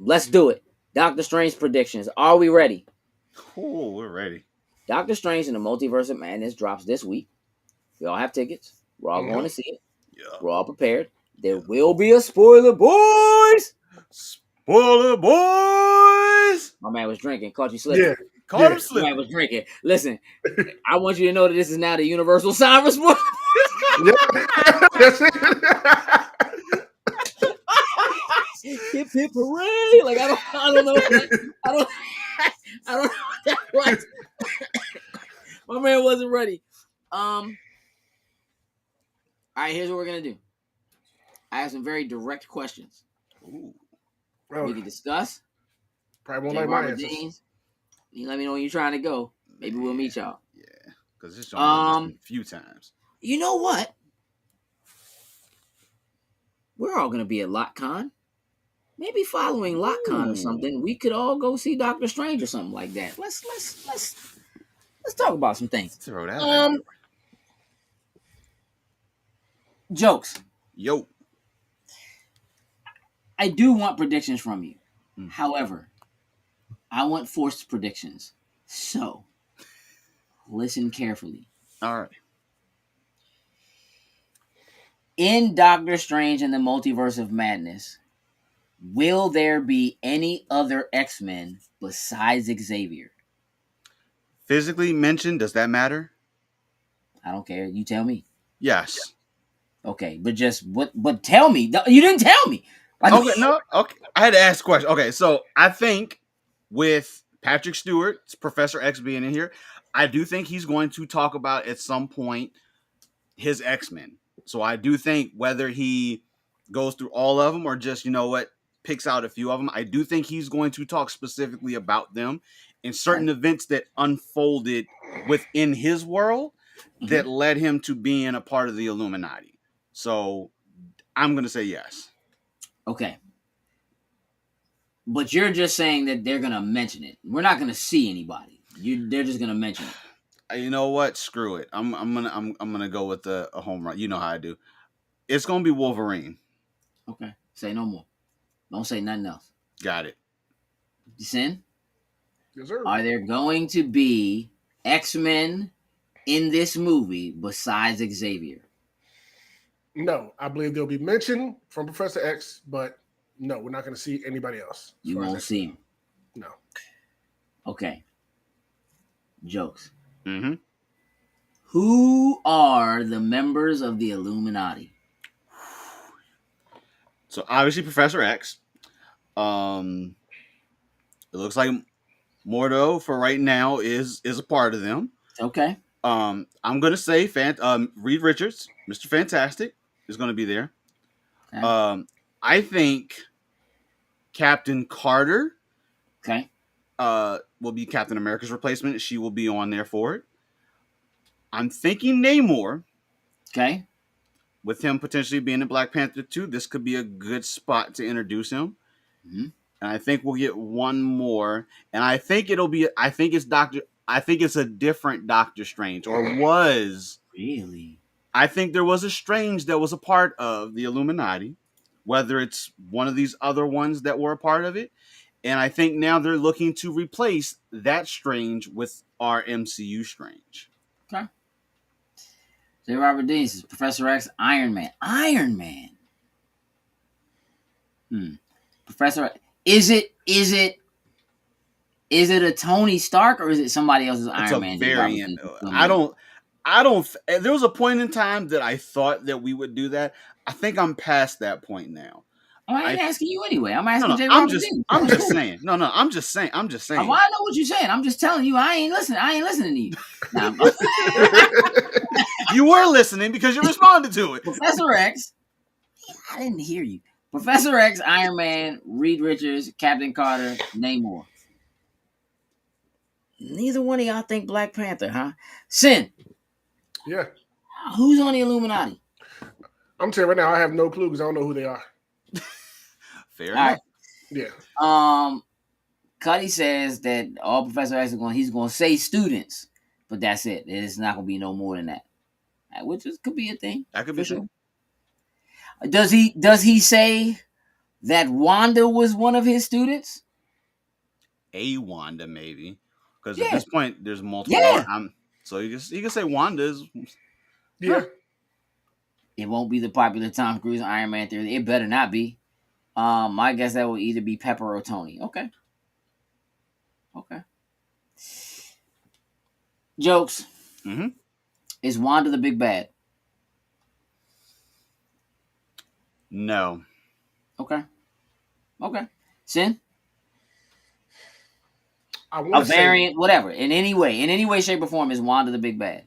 Let's do it. Doctor Strange predictions. Are we ready? Oh, we're ready. Doctor Strange and the Multiverse of Madness drops this week. We all have tickets. We're all going to see it. Yeah. We're all prepared. There will be a spoiler, boys. Spoiler boys. My man was drinking. Caught you slipping. Yeah. Caught him My slipping. man was drinking. Listen, I want you to know that this is now the universal sign for spoiler. Yeah. That's it. Hip hip hooray! Like I don't know. I don't know what that was. My man wasn't ready. All right, here's what we're gonna do. I have some very direct questions. Ooh. We can discuss. Probably won't Take like my Robert answers. Dean's. You let me know when you're trying to go. Maybe we'll meet y'all. Yeah, because this joint has been a few times. You know what? We're all gonna be at LotCon. Maybe following LotCon or something, we could all go see Doctor Strange or something like that. Let's talk about some things. Throw that out. Jokes. Yo. I do want predictions from you. Mm. However, I want forced predictions. So, listen carefully. All right. In Doctor Strange and the Multiverse of Madness, will there be any other X-Men besides Xavier? Physically mentioned, does that matter? I don't care. You tell me. Yes. Okay, but just what? But tell me. You didn't tell me. Like, Okay, no. Okay. I had to ask a question. Okay, so I think with Patrick Stewart's Professor X being in here, I do think he's going to talk about at some point his X-Men. So I do think whether he goes through all of them or just, you know what, picks out a few of them, I do think he's going to talk specifically about them and certain events that unfolded within his world that led him to being a part of the Illuminati. So I'm going to say yes. Okay. But you're just saying that they're going to mention it. We're not going to see anybody. They're just going to mention it. You know what? Screw it. I'm gonna go with a home run. You know how I do. It's gonna be Wolverine. Okay. Say no more. Don't say nothing else. Got it. Sin? Yes, sir. Are there going to be X-Men in this movie besides Xavier? No, I believe they'll be mentioned from Professor X, but no, we're not going to see anybody else. You won't see him. No. Okay. Jokes. Mm-hmm. Who are the members of the Illuminati? So obviously Professor X. It looks like Mordo for right now is a part of them. Okay. I'm gonna say Reed Richards, Mr. Fantastic, is gonna be there. Okay. I think Captain Carter Okay. will be Captain America's replacement. She will be on there for it. I'm thinking Namor. Okay. With him potentially being in Black Panther 2, this could be a good spot to introduce him. Mm-hmm. And I think we'll get one more. And I think it's a different Doctor Strange, or was. Really? I think there was a Strange that was a part of the Illuminati, whether it's one of these other ones that were a part of it. And I think now they're looking to replace that Strange with our MCU Strange. Okay. J. Robert Dean says Professor X, Iron Man. Iron Man. Professor, is it a Tony Stark or is it somebody else's Iron Man? It's a variant. I don't. There was a point in time that I thought that we would do that. I think I'm past that point now. I ain't asking you anyway. I'm asking J. I'm Robert just, Dean. I'm just saying. No, I'm just saying. Well, I know what you're saying. I'm just telling you. I ain't listening to you. Nah, You were listening because you responded to it. Professor X. I didn't hear you. Professor X, Iron Man, Reed Richards, Captain Carter, Namor. Neither one of y'all think Black Panther, huh? Sin, Yeah, who's on the Illuminati? I'm telling you right now, I have no clue because I don't know who they are. Fair All enough. Yeah, right. Cuddy says that all Professor X he's going to say students, but that's it. It's not going to be no more than that, which could be a thing. That could for be sure. true. Does he say that Wanda was one of his students? A Wanda, maybe, because Yeah. at this point there's multiple. Yeah. So you can say Wanda is. yeah. It won't be the popular Tom Cruise Iron Man theory. It better not be. I guess that will either be Pepper or Tony. Okay. Jokes. Mm-hmm. Is Wanda the big bad? No. Okay. Sin? I A want to say variant, whatever. In any way, shape, or form, is Wanda the big bad?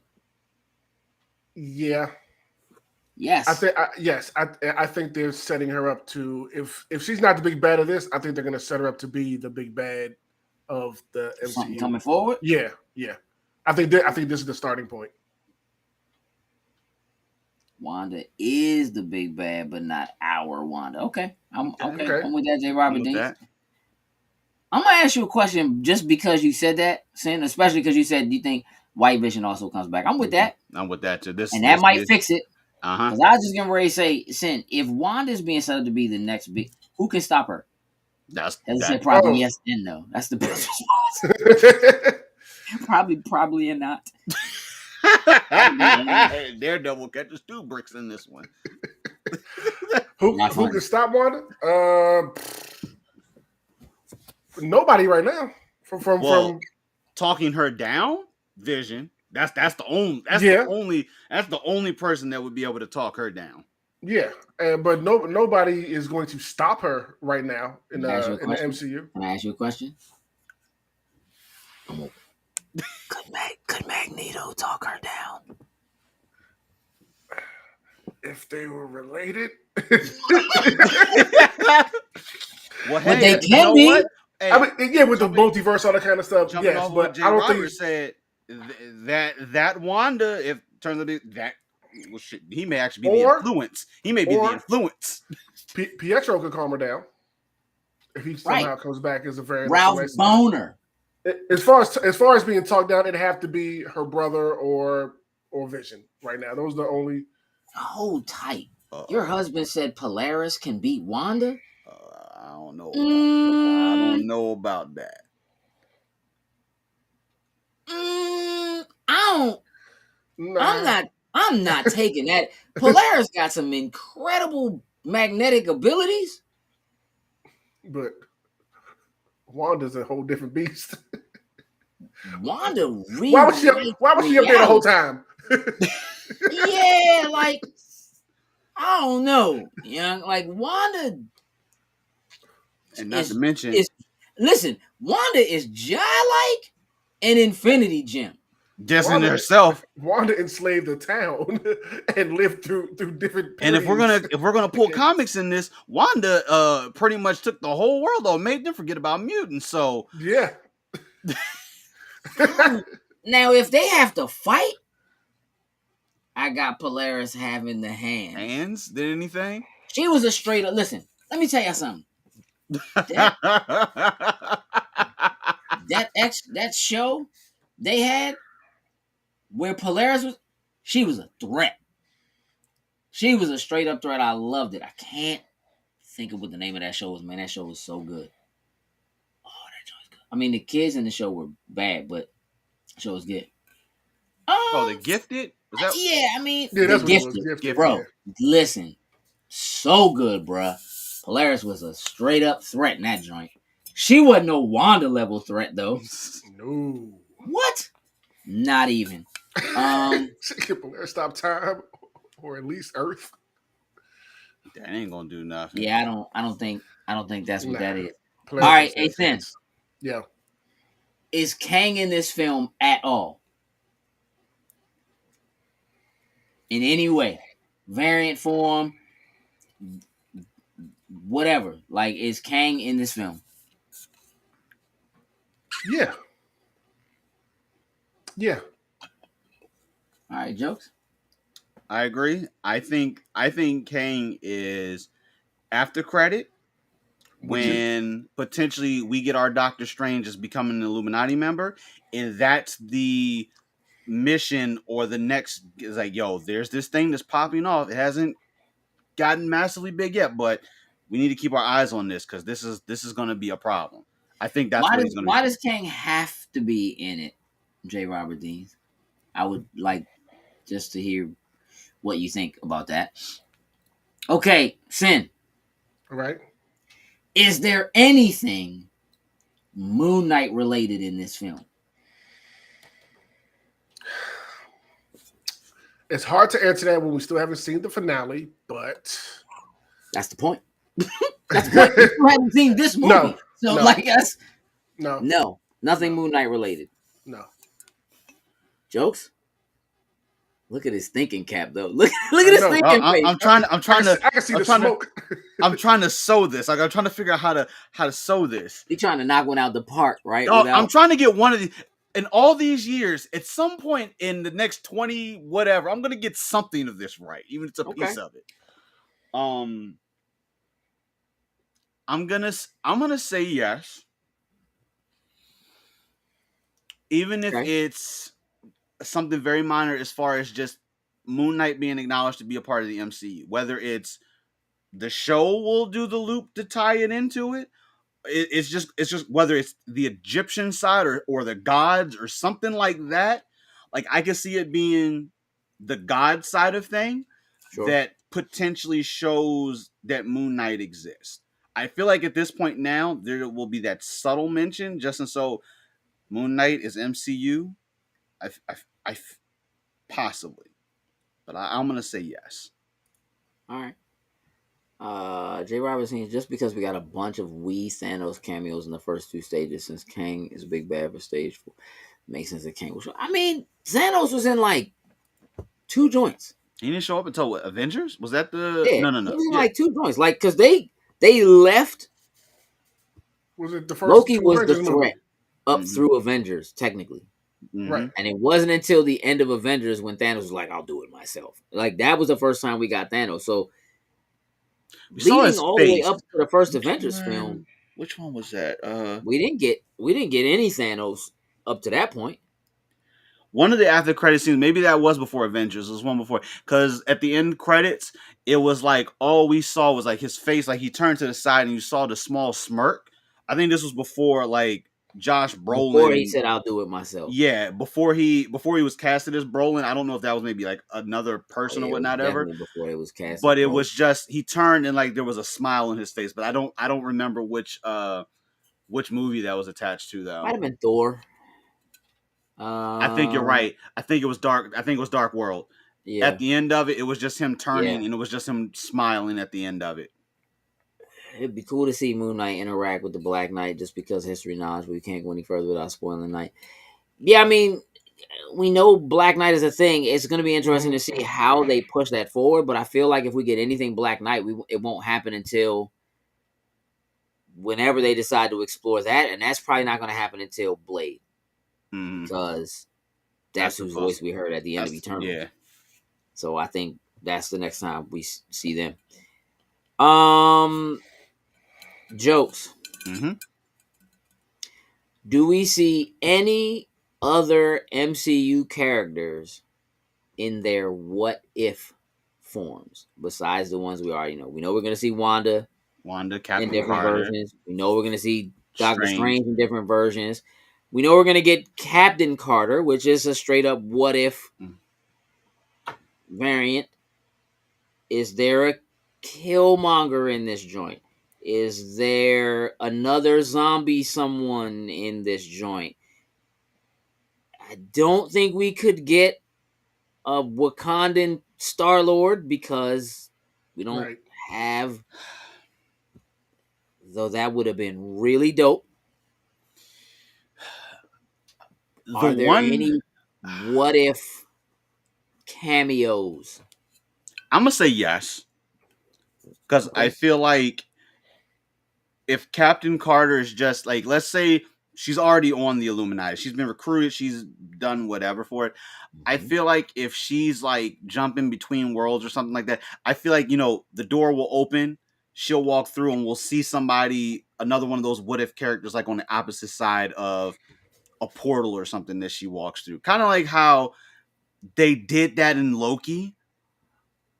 yeah. Yes. I think they're setting her up to if she's not the big bad of this, I think they're going to set her up to be the big bad of the MCU. Something coming forward? Yeah. I think this is the starting point. Wanda is the big bad, but not our Wanda. Okay. I'm okay. Okay. I'm with that, J. Robert I'm with Dean. that. I'm gonna ask you a question just because you said that, Sin, especially because you said you think White Vision also comes back. I'm with that. I'm with that too. And that might fix it. Uh-huh. Because I was just getting ready to say, Sin, if Wanda's being set up to be the next big, who can stop her? That's said probably yes and no. That's the best response. Probably and not. Daredevil catches 2 bricks in this one. Who can stop Wanda? Nobody right now. From talking her down, Vision. That's the only person that would be able to talk her down. Yeah, but nobody is going to stop her right now in the MCU. Can I ask you a question? Could Magneto talk her down? If they were related, well, they can be. What? Hey, I mean, yeah, with the multiverse, all that kind of stuff. Jumping Yes, off but what Jay I don't Robert think said that Wanda, if turns out that he may actually be the influence. He may be the influence. Pietro could calm her down if he somehow comes back as a variant. Ralph Boner. As far as being talked down, it'd have to be her brother or Vision right now. Those are the only. Hold tight. Your husband said Polaris can beat Wanda? I don't know. I don't know about that. I'm not taking that. Polaris got some incredible magnetic abilities. But Wanda's a whole different beast. Wanda really Why was she up there the whole time? Yeah, like I don't know. Like Wanda. And not to mention, listen, Wanda is just like an Infinity Gem. Just in herself. Wanda enslaved a town and lived through different periods. And if we're gonna pull comics in this, Wanda pretty much took the whole world though, made them forget about mutants. So yeah. Now if they have to fight, I got Polaris having the hand. Hands? Did anything? She was a straight up. Listen, let me tell you something. That show they had where Polaris was, she was a threat. She was a straight up threat. I loved it. I can't think of what the name of that show was, man. That show was so good. Oh, that show was good. I mean, the kids in the show were bad, but the show was good. The Gifted? Was that? Yeah, I mean, that's the Gifted, bro. Yeah. Listen, so good, bro. Polaris was a straight up threat in that joint. She wasn't no Wanda level threat though. No. What? Not even. She can Polaris stop time, or at least Earth. That ain't gonna do nothing. Yeah, I don't think that's what that is. Polaris all right, A10. Yeah. Is Kang in this film at all? In any way? Variant form? whatever. Like, is Kang in this film? Yeah. Yeah. All right, Jokes. I agree. I think Kang is after credit Would you? when potentially we get our Doctor Strange as becoming an Illuminati member, and that's the mission or the next is like, yo, there's this thing that's popping off. It hasn't gotten massively big yet, but we need to keep our eyes on this because this is going to be a problem. I think that's what he's going to be. Why does Kang have to be in it, J. Robert Dean? I would like just to hear what you think about that. Okay, Sin. All right. Is there anything Moon Knight related in this film? It's hard to answer that when we still haven't seen the finale, but That's the point. That's the point. We still haven't seen this movie. No, So, no. like, us, no, nothing Moon Knight related. no. Jokes? Look at his thinking cap, though. Look at his know. thinking face. I'm trying I can see I'm the trying smoke. I'm trying to sew this. Like I'm trying to figure out how to sew this. He's trying to knock one out the park, right? Oh, I'm trying to get one of these. In all these years, at some point in the next 20 whatever, I'm gonna get something of this right, even if it's a piece of it. I'm gonna say yes, even if it's something very minor as far as just Moon Knight being acknowledged to be a part of the MCU. Whether it's the show will do the loop to tie it into it. It's just whether it's the Egyptian side or the gods or something like that. Like I can see it being the god side of thing that potentially shows that Moon Knight exists. I feel like at this point now there will be that subtle mention, just and so Moon Knight is MCU. I possibly, but I'm gonna say yes. All right. J. Robertson, just because we got a bunch of wee Thanos cameos in the first two stages, since Kang is a big bad for stage 4, makes sense that Kang was. I mean, Thanos was in like 2 joints. He didn't show up until what, Avengers? Was that the Yeah, no? he was in like 2 joints, like because they left. Was it the first? Loki was the Avengers threat up Mhm. through Avengers, technically. Right. And it wasn't until the end of Avengers when Thanos was like, "I'll do it myself." Like that was the first time we got Thanos. So we saw leading his all face. the way up to the first Avengers film, Which one was that? we didn't get any Thanos up to that point. One of the after credit scenes, maybe that was before Avengers. It was one before, because at the end credits, it was like all we saw was like his face, like he turned to the side and you saw the small smirk. I think this was before like Josh Brolin. Before he said, "I'll do it myself." Yeah, before he was casted as Brolin. I don't know if that was maybe like another person or whatnot ever. Before it was cast, but it was just he turned and like there was a smile on his face. But I don't remember which movie that was attached to though. Might have been Thor. I think you're right. I think it was Dark World. Yeah. At the end of it, it was just him turning and it was just him smiling at the end of it. It'd be cool to see Moon Knight interact with the Black Knight just because history knowledge, but we can't go any further without spoiling Knight. Yeah, I mean, we know Black Knight is a thing. It's going to be interesting to see how they push that forward, but I feel like if we get anything Black Knight, it won't happen until whenever they decide to explore that, and that's probably not going to happen until Blade. Because that's whose voice we heard at the end of Eternal. Yeah. So I think that's the next time we see them. Jokes. Do we see any other MCU characters in their what if forms besides the ones we already know? We know we're going to see Wanda, Captain in different Carter, versions. We know we're going to see Doctor Strange in different versions. We know we're going to get Captain Carter, which is a straight up what if variant. Is there a Killmonger in this joint? Is there another zombie someone in this joint? I don't think we could get a Wakandan Star-Lord because we don't have... Though that would have been really dope. Are there any what if cameos? I'm gonna say yes, because I feel like if Captain Carter is just like, let's say she's already on the Illuminati, she's been recruited, she's done whatever for it. I feel like if she's like jumping between worlds or something like that, I feel like, the door will open, she'll walk through, and we'll see somebody, another one of those what if characters, like on the opposite side of a portal or something that she walks through. Kind of like how they did that in Loki.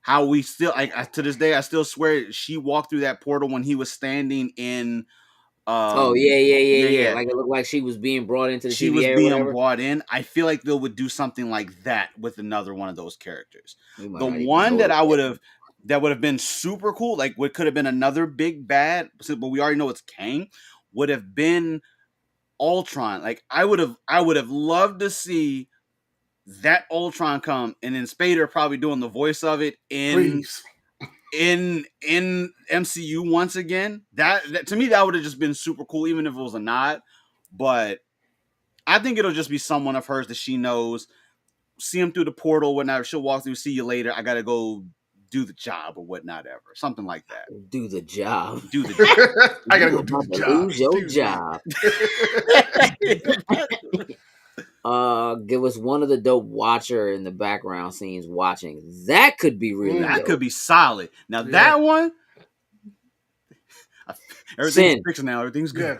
How we still, to this day, I still swear she walked through that portal when he was standing in. Oh yeah. Like it looked like she was being brought into the She was TVA or being whatever. brought in. I feel like they would do something like that with another one of those characters. We might The not even one that notice that would have been super cool, like what could have been another big bad, but we already know it's Kang, would have been Ultron. Like I would have loved to see that Ultron come, and then Spader probably doing the voice of it Please. in MCU once again. That to me, that would have just been super cool, even if it was a nod. But I think it'll just be someone of hers that she knows. See him through the portal, whatnot. She'll walk through. See you later. I gotta go do the job or whatnot, ever something like that. Do the job. Do the job. I gotta go do the job. Lose your job. Give us one of the dope Watcher in the background scenes watching. That could be really That dope. could be solid. Now that one, everything's fixed now. Everything's good. Yeah.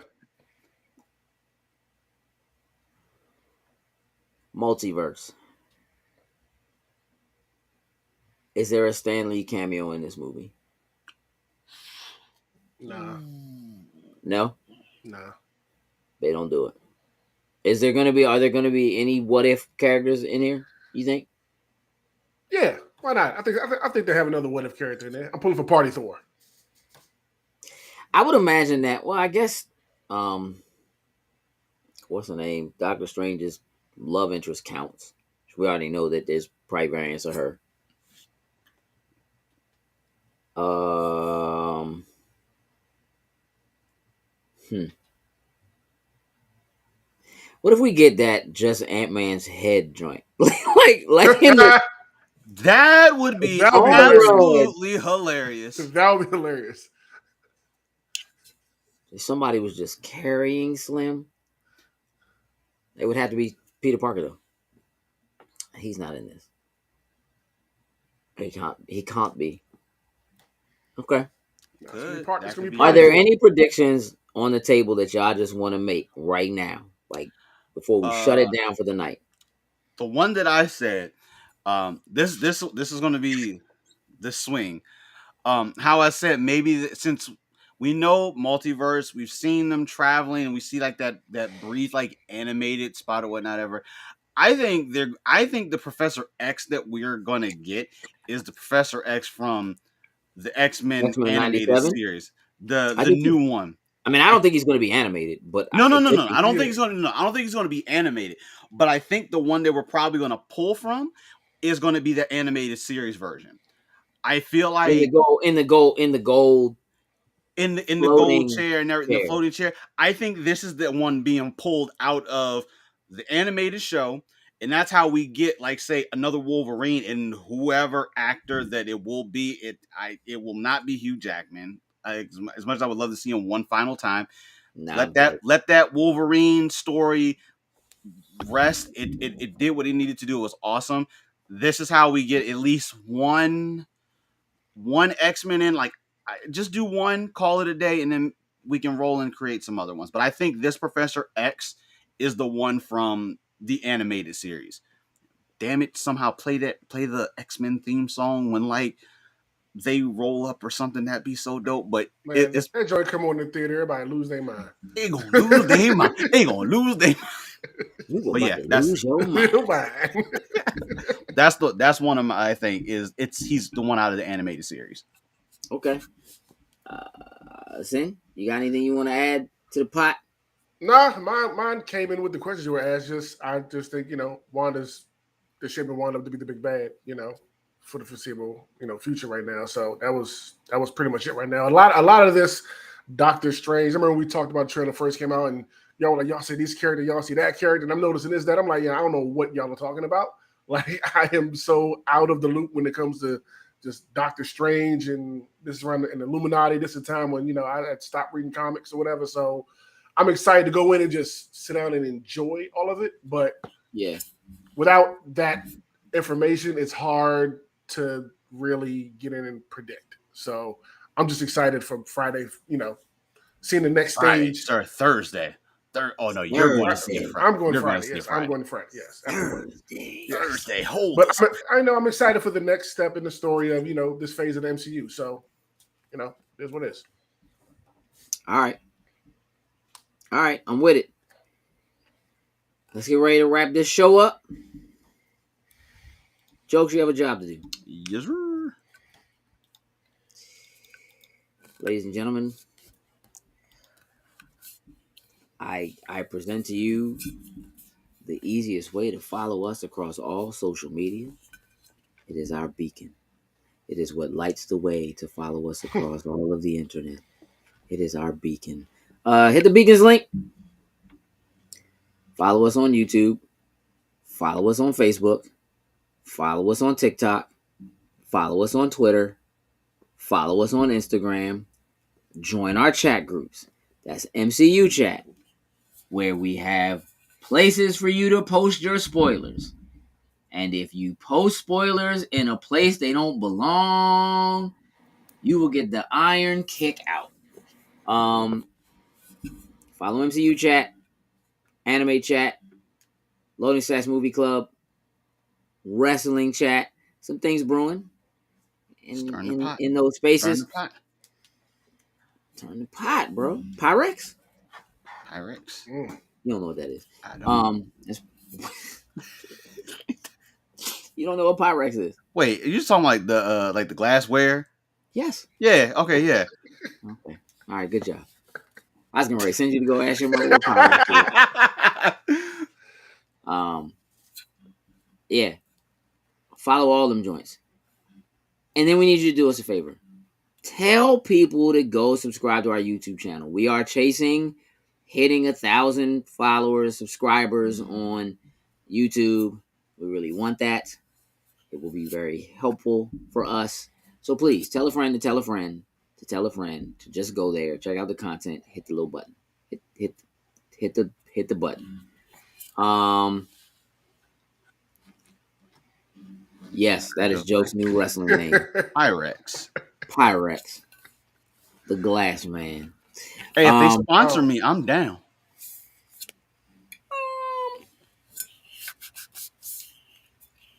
Multiverse. Is there a Stan Lee cameo in this movie? Nah. No? Nah. They don't do it. Are there gonna be any what if characters in here, you think? Yeah, why not? I think they have another what if character in there. I'm pulling for Party Thor. I would imagine that. Well, I guess what's her name? Doctor Strange's love interest counts. We already know that there's probably variants of her. What if we get that just Ant-Man's head joint? like in the, that would be That would be absolutely hilarious. That would be hilarious. If somebody was just carrying Slim, it would have to be Peter Parker though. He's not in this. He can't be. Okay. Are there any predictions on the table that y'all just want to make right now? Like before we shut it down for the night? The one that I said, this is going to be the swing. How I said, maybe since we know multiverse, we've seen them traveling, and we see like that brief like animated spot or whatnot ever. I think the Professor X that we're gonna get is the Professor X from the X-Men animated 97? series, the new one. I mean, I don't think he's going to be animated, but no. I don't think he's going to. No, I don't think he's going to be animated. But I think the one that we're probably going to pull from is going to be the animated series version. I feel like in the gold chair and everything, the floating chair. I think this is the one being pulled out of the animated show, and that's how we get, like, say, another Wolverine, and whoever actor that it will be. It will not be Hugh Jackman. As much as I would love to see him one final time, let that Wolverine story rest. It did what it needed to do. It was awesome. This is how we get at least one X-Men in. Like, just do one, call it a day, and then we can roll and create some other ones. But I think this Professor X is the one from the animated series. Damn it! Somehow play the X-Men theme song when like they roll up or something. That'd be so dope. But man, that joy come on in the theater, everybody lose their mind. They gonna lose their mind. They gonna lose their mind. But yeah, that's your mind. that's one of my. I think he's the one out of the animated series. Okay. Sin, you got anything you want to add to the pot? Nah, mine came in with the questions you were asked. I just think Wanda's the shipment wound up to be the big bad. For the foreseeable, future right now. So that was pretty much it right now. A lot of this Doctor Strange. I remember we talked about the trailer first came out, and y'all see this character, y'all see that character, and I'm noticing this, that. I'm like, I don't know what y'all are talking about. Like, I am so out of the loop when it comes to just Doctor Strange, and this is around the Illuminati. This is a time when I had stopped reading comics or whatever. So I'm excited to go in and just sit down and enjoy all of it. But yeah, without that information, it's hard to really get in and predict. So I'm just excited for Friday. Seeing the next stage. Sir, Thursday. Oh no, you're going to see it Friday. I'm going Friday. Yes, I'm going Friday. Yes, Thursday. Hold. But I know I'm excited for the next step in the story of this phase of the MCU. So, here's what it is. All right, I'm with it. Let's get ready to wrap this show up. Jokes, you have a job to do. Yes, sir. Ladies and gentlemen, I present to you the easiest way to follow us across all social media. It is our beacon. It is what lights the way to follow us across all of the internet. It is our beacon. Hit the beacon's link. Follow us on YouTube. Follow us on Facebook. Follow us on TikTok. Follow us on Twitter. Follow us on Instagram. Join our chat groups. That's MCU Chat, where we have places for you to post your spoilers. And if you post spoilers in a place they don't belong, you will get the iron kick out. Follow MCU Chat, Anime Chat, Loading Stacks Movie Club, Wrestling Chat. Some things brewing in those spaces. Turn the pot, bro. Pyrex? Pyrex. You don't know what that is. I don't. You don't know what Pyrex is? Wait, are you just talking like the glassware? Yes. Yeah. Okay. Yeah. Okay. All right. Good job. I was gonna send you to go ask your mother what Pyrex is. Yeah. Follow all them joints, and then we need you to do us a favor. Tell people to go subscribe to our YouTube channel. We are chasing hitting 1,000 followers, subscribers on YouTube. We really want that. It will be very helpful for us. So please tell a friend to tell a friend to tell a friend to just go there, check out the content, hit the little button, hit the button. Yes, that is Joke's new wrestling name. Pyrex. The Glass Man. Hey, if they sponsor me, I'm down.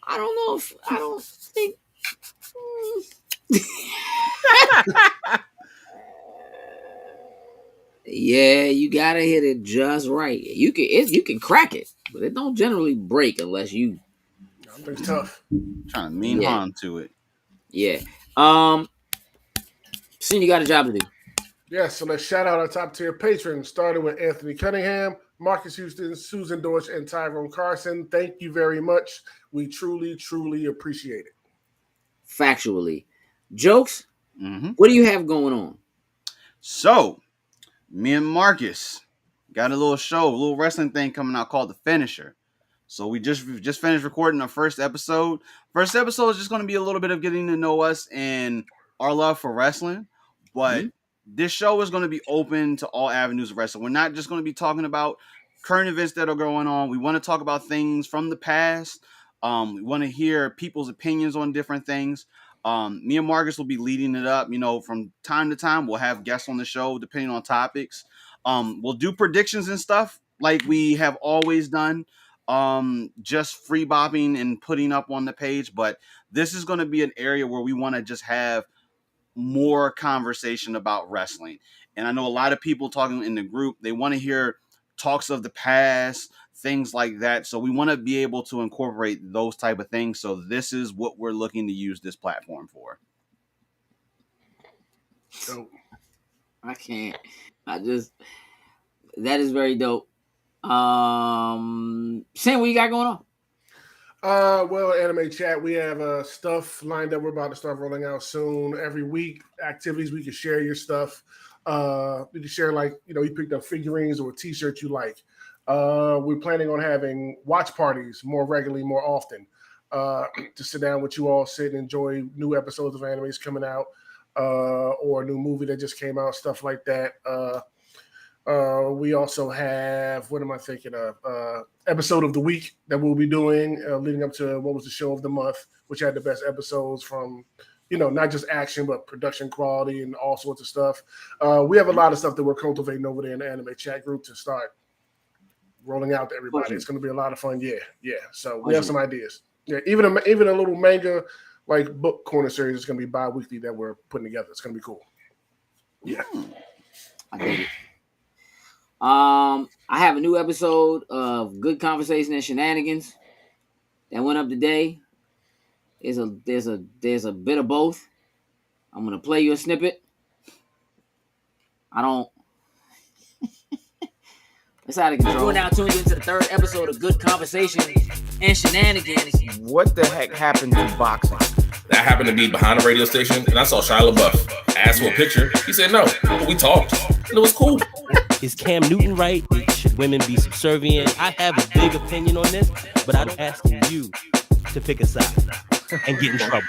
I don't think. Yeah, you gotta hit it just right. You can crack it, but it don't generally break unless you. It's tough. Trying to mean harm to it. Yeah. Soon you got a job to do. Yeah, so let's shout out our top tier patrons, starting with Anthony Cunningham, Marcus Houston, Susan Dorsch, and Tyrone Carson. Thank you very much. We truly, truly appreciate it. Factually. Jokes, What do you have going on? So, me and Marcus got a little wrestling thing coming out called The Finisher. So we just finished recording our first episode. First episode is just going to be a little bit of getting to know us and our love for wrestling. But this show is going to be open to all avenues of wrestling. We're not just going to be talking about current events that are going on. We want to talk about things from the past. We want to hear people's opinions on different things. Me and Marcus will be leading it up. From time to time, we'll have guests on the show depending on topics. We'll do predictions and stuff like we have always done. Just free bopping and putting up on the page. But this is going to be an area where we want to just have more conversation about wrestling. And I know a lot of people talking in the group, they want to hear talks of the past, things like that. So we want to be able to incorporate those type of things. So this is what we're looking to use this platform for. Dope. I can't. That is very dope. Sam, what you got going on? Well, Anime Chat, we have stuff lined up. We're about to start rolling out soon. Every week, activities we can share your stuff. We can share you picked up figurines or a T-shirt you like. We're planning on having watch parties more regularly, more often. to sit down with you all, sit and enjoy new episodes of animes coming out, or a new movie that just came out, stuff like that. We also have, what am I thinking of? Episode of the week that we'll be doing leading up to what was the show of the month, which had the best episodes from, not just action, but production quality and all sorts of stuff. We have a lot of stuff that we're cultivating over there in the anime chat group to start rolling out to everybody. It's going to be a lot of fun. Yeah. So we have some ideas. Yeah, even a little manga like book corner series is going to be bi-weekly that we're putting together. It's going to be cool. Yeah. I dig it. I have a new episode of Good Conversation and Shenanigans that went up today. There's a bit of both. I'm gonna play you a snippet. It's out of control. We're now tuned into the third episode of Good Conversation and Shenanigans. What the heck happened to boxing? I happened to be behind the radio station and I saw Shia LaBeouf. I asked for a picture. He said no. But we talked. And it was cool. Is Cam Newton right? Should women be subservient? I have a big opinion on this, but I'm asking you to pick a side and get in trouble.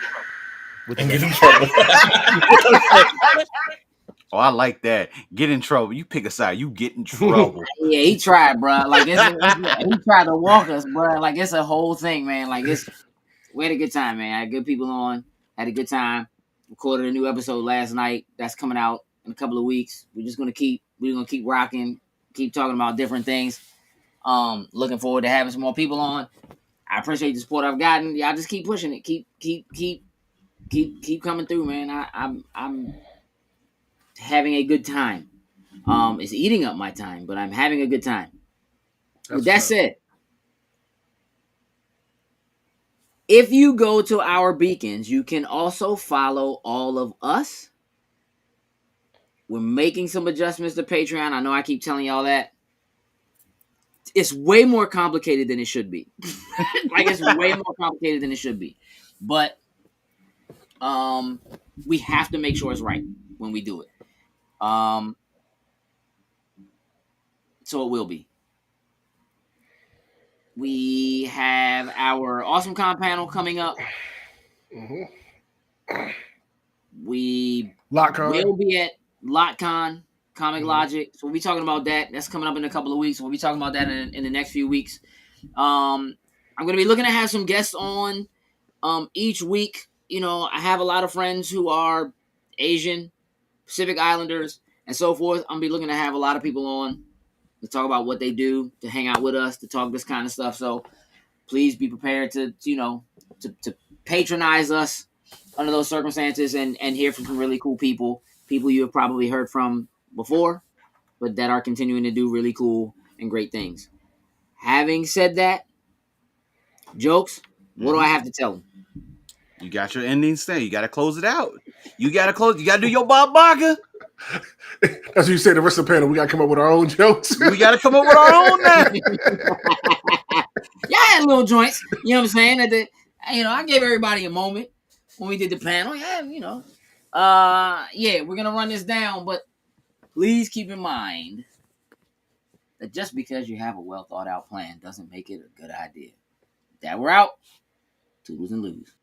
Oh, I like that. Get in trouble. You pick a side. You get in trouble. Yeah, he tried, bro. Like he tried to walk us, bro. Like it's a whole thing, man. Like we had a good time, man. I had good people on. Had a good time. Recorded a new episode last night. That's coming out in a couple of weeks. We're gonna keep rocking, keep talking about different things. Looking forward to having some more people on. I appreciate the support I've gotten. Y'all just keep pushing it. Keep coming through, man. I'm having a good time. It's eating up my time, but I'm having a good time. With that said, if you go to our beacons, you can also follow all of us. We're making some adjustments to Patreon. I know I keep telling y'all that. It's way more complicated than it should be. It's way more complicated than it should be. But we have to make sure it's right when we do it. So it will be. We have our Awesome Con panel coming up. Mm-hmm. We LotCon. will be at LotCon, Comic Logic. So we'll be talking about that. That's coming up in a couple of weeks. We'll be talking about that in the next few weeks. I'm going to be looking to have some guests on each week. I have a lot of friends who are Asian, Pacific Islanders, and so forth. I'm going to be looking to have a lot of people on to talk about what they do, to hang out with us, to talk this kind of stuff. So please be prepared to patronize us under those circumstances and hear from some really cool people you have probably heard from before, but that are continuing to do really cool and great things. Having said that, Jokes, what do I have to tell them? You got your ending stay. You got to close it out. You got to do your Bob Barker. That's what you say. The rest of the panel, we got to come up with our own jokes. We got to come up with our own now. Yeah, I had little joints. You know what I'm saying? I gave everybody a moment when we did the panel. Yeah, we're gonna run this down, but please keep in mind that just because you have a well thought out plan doesn't make it a good idea. That we're out. Toodles and lose.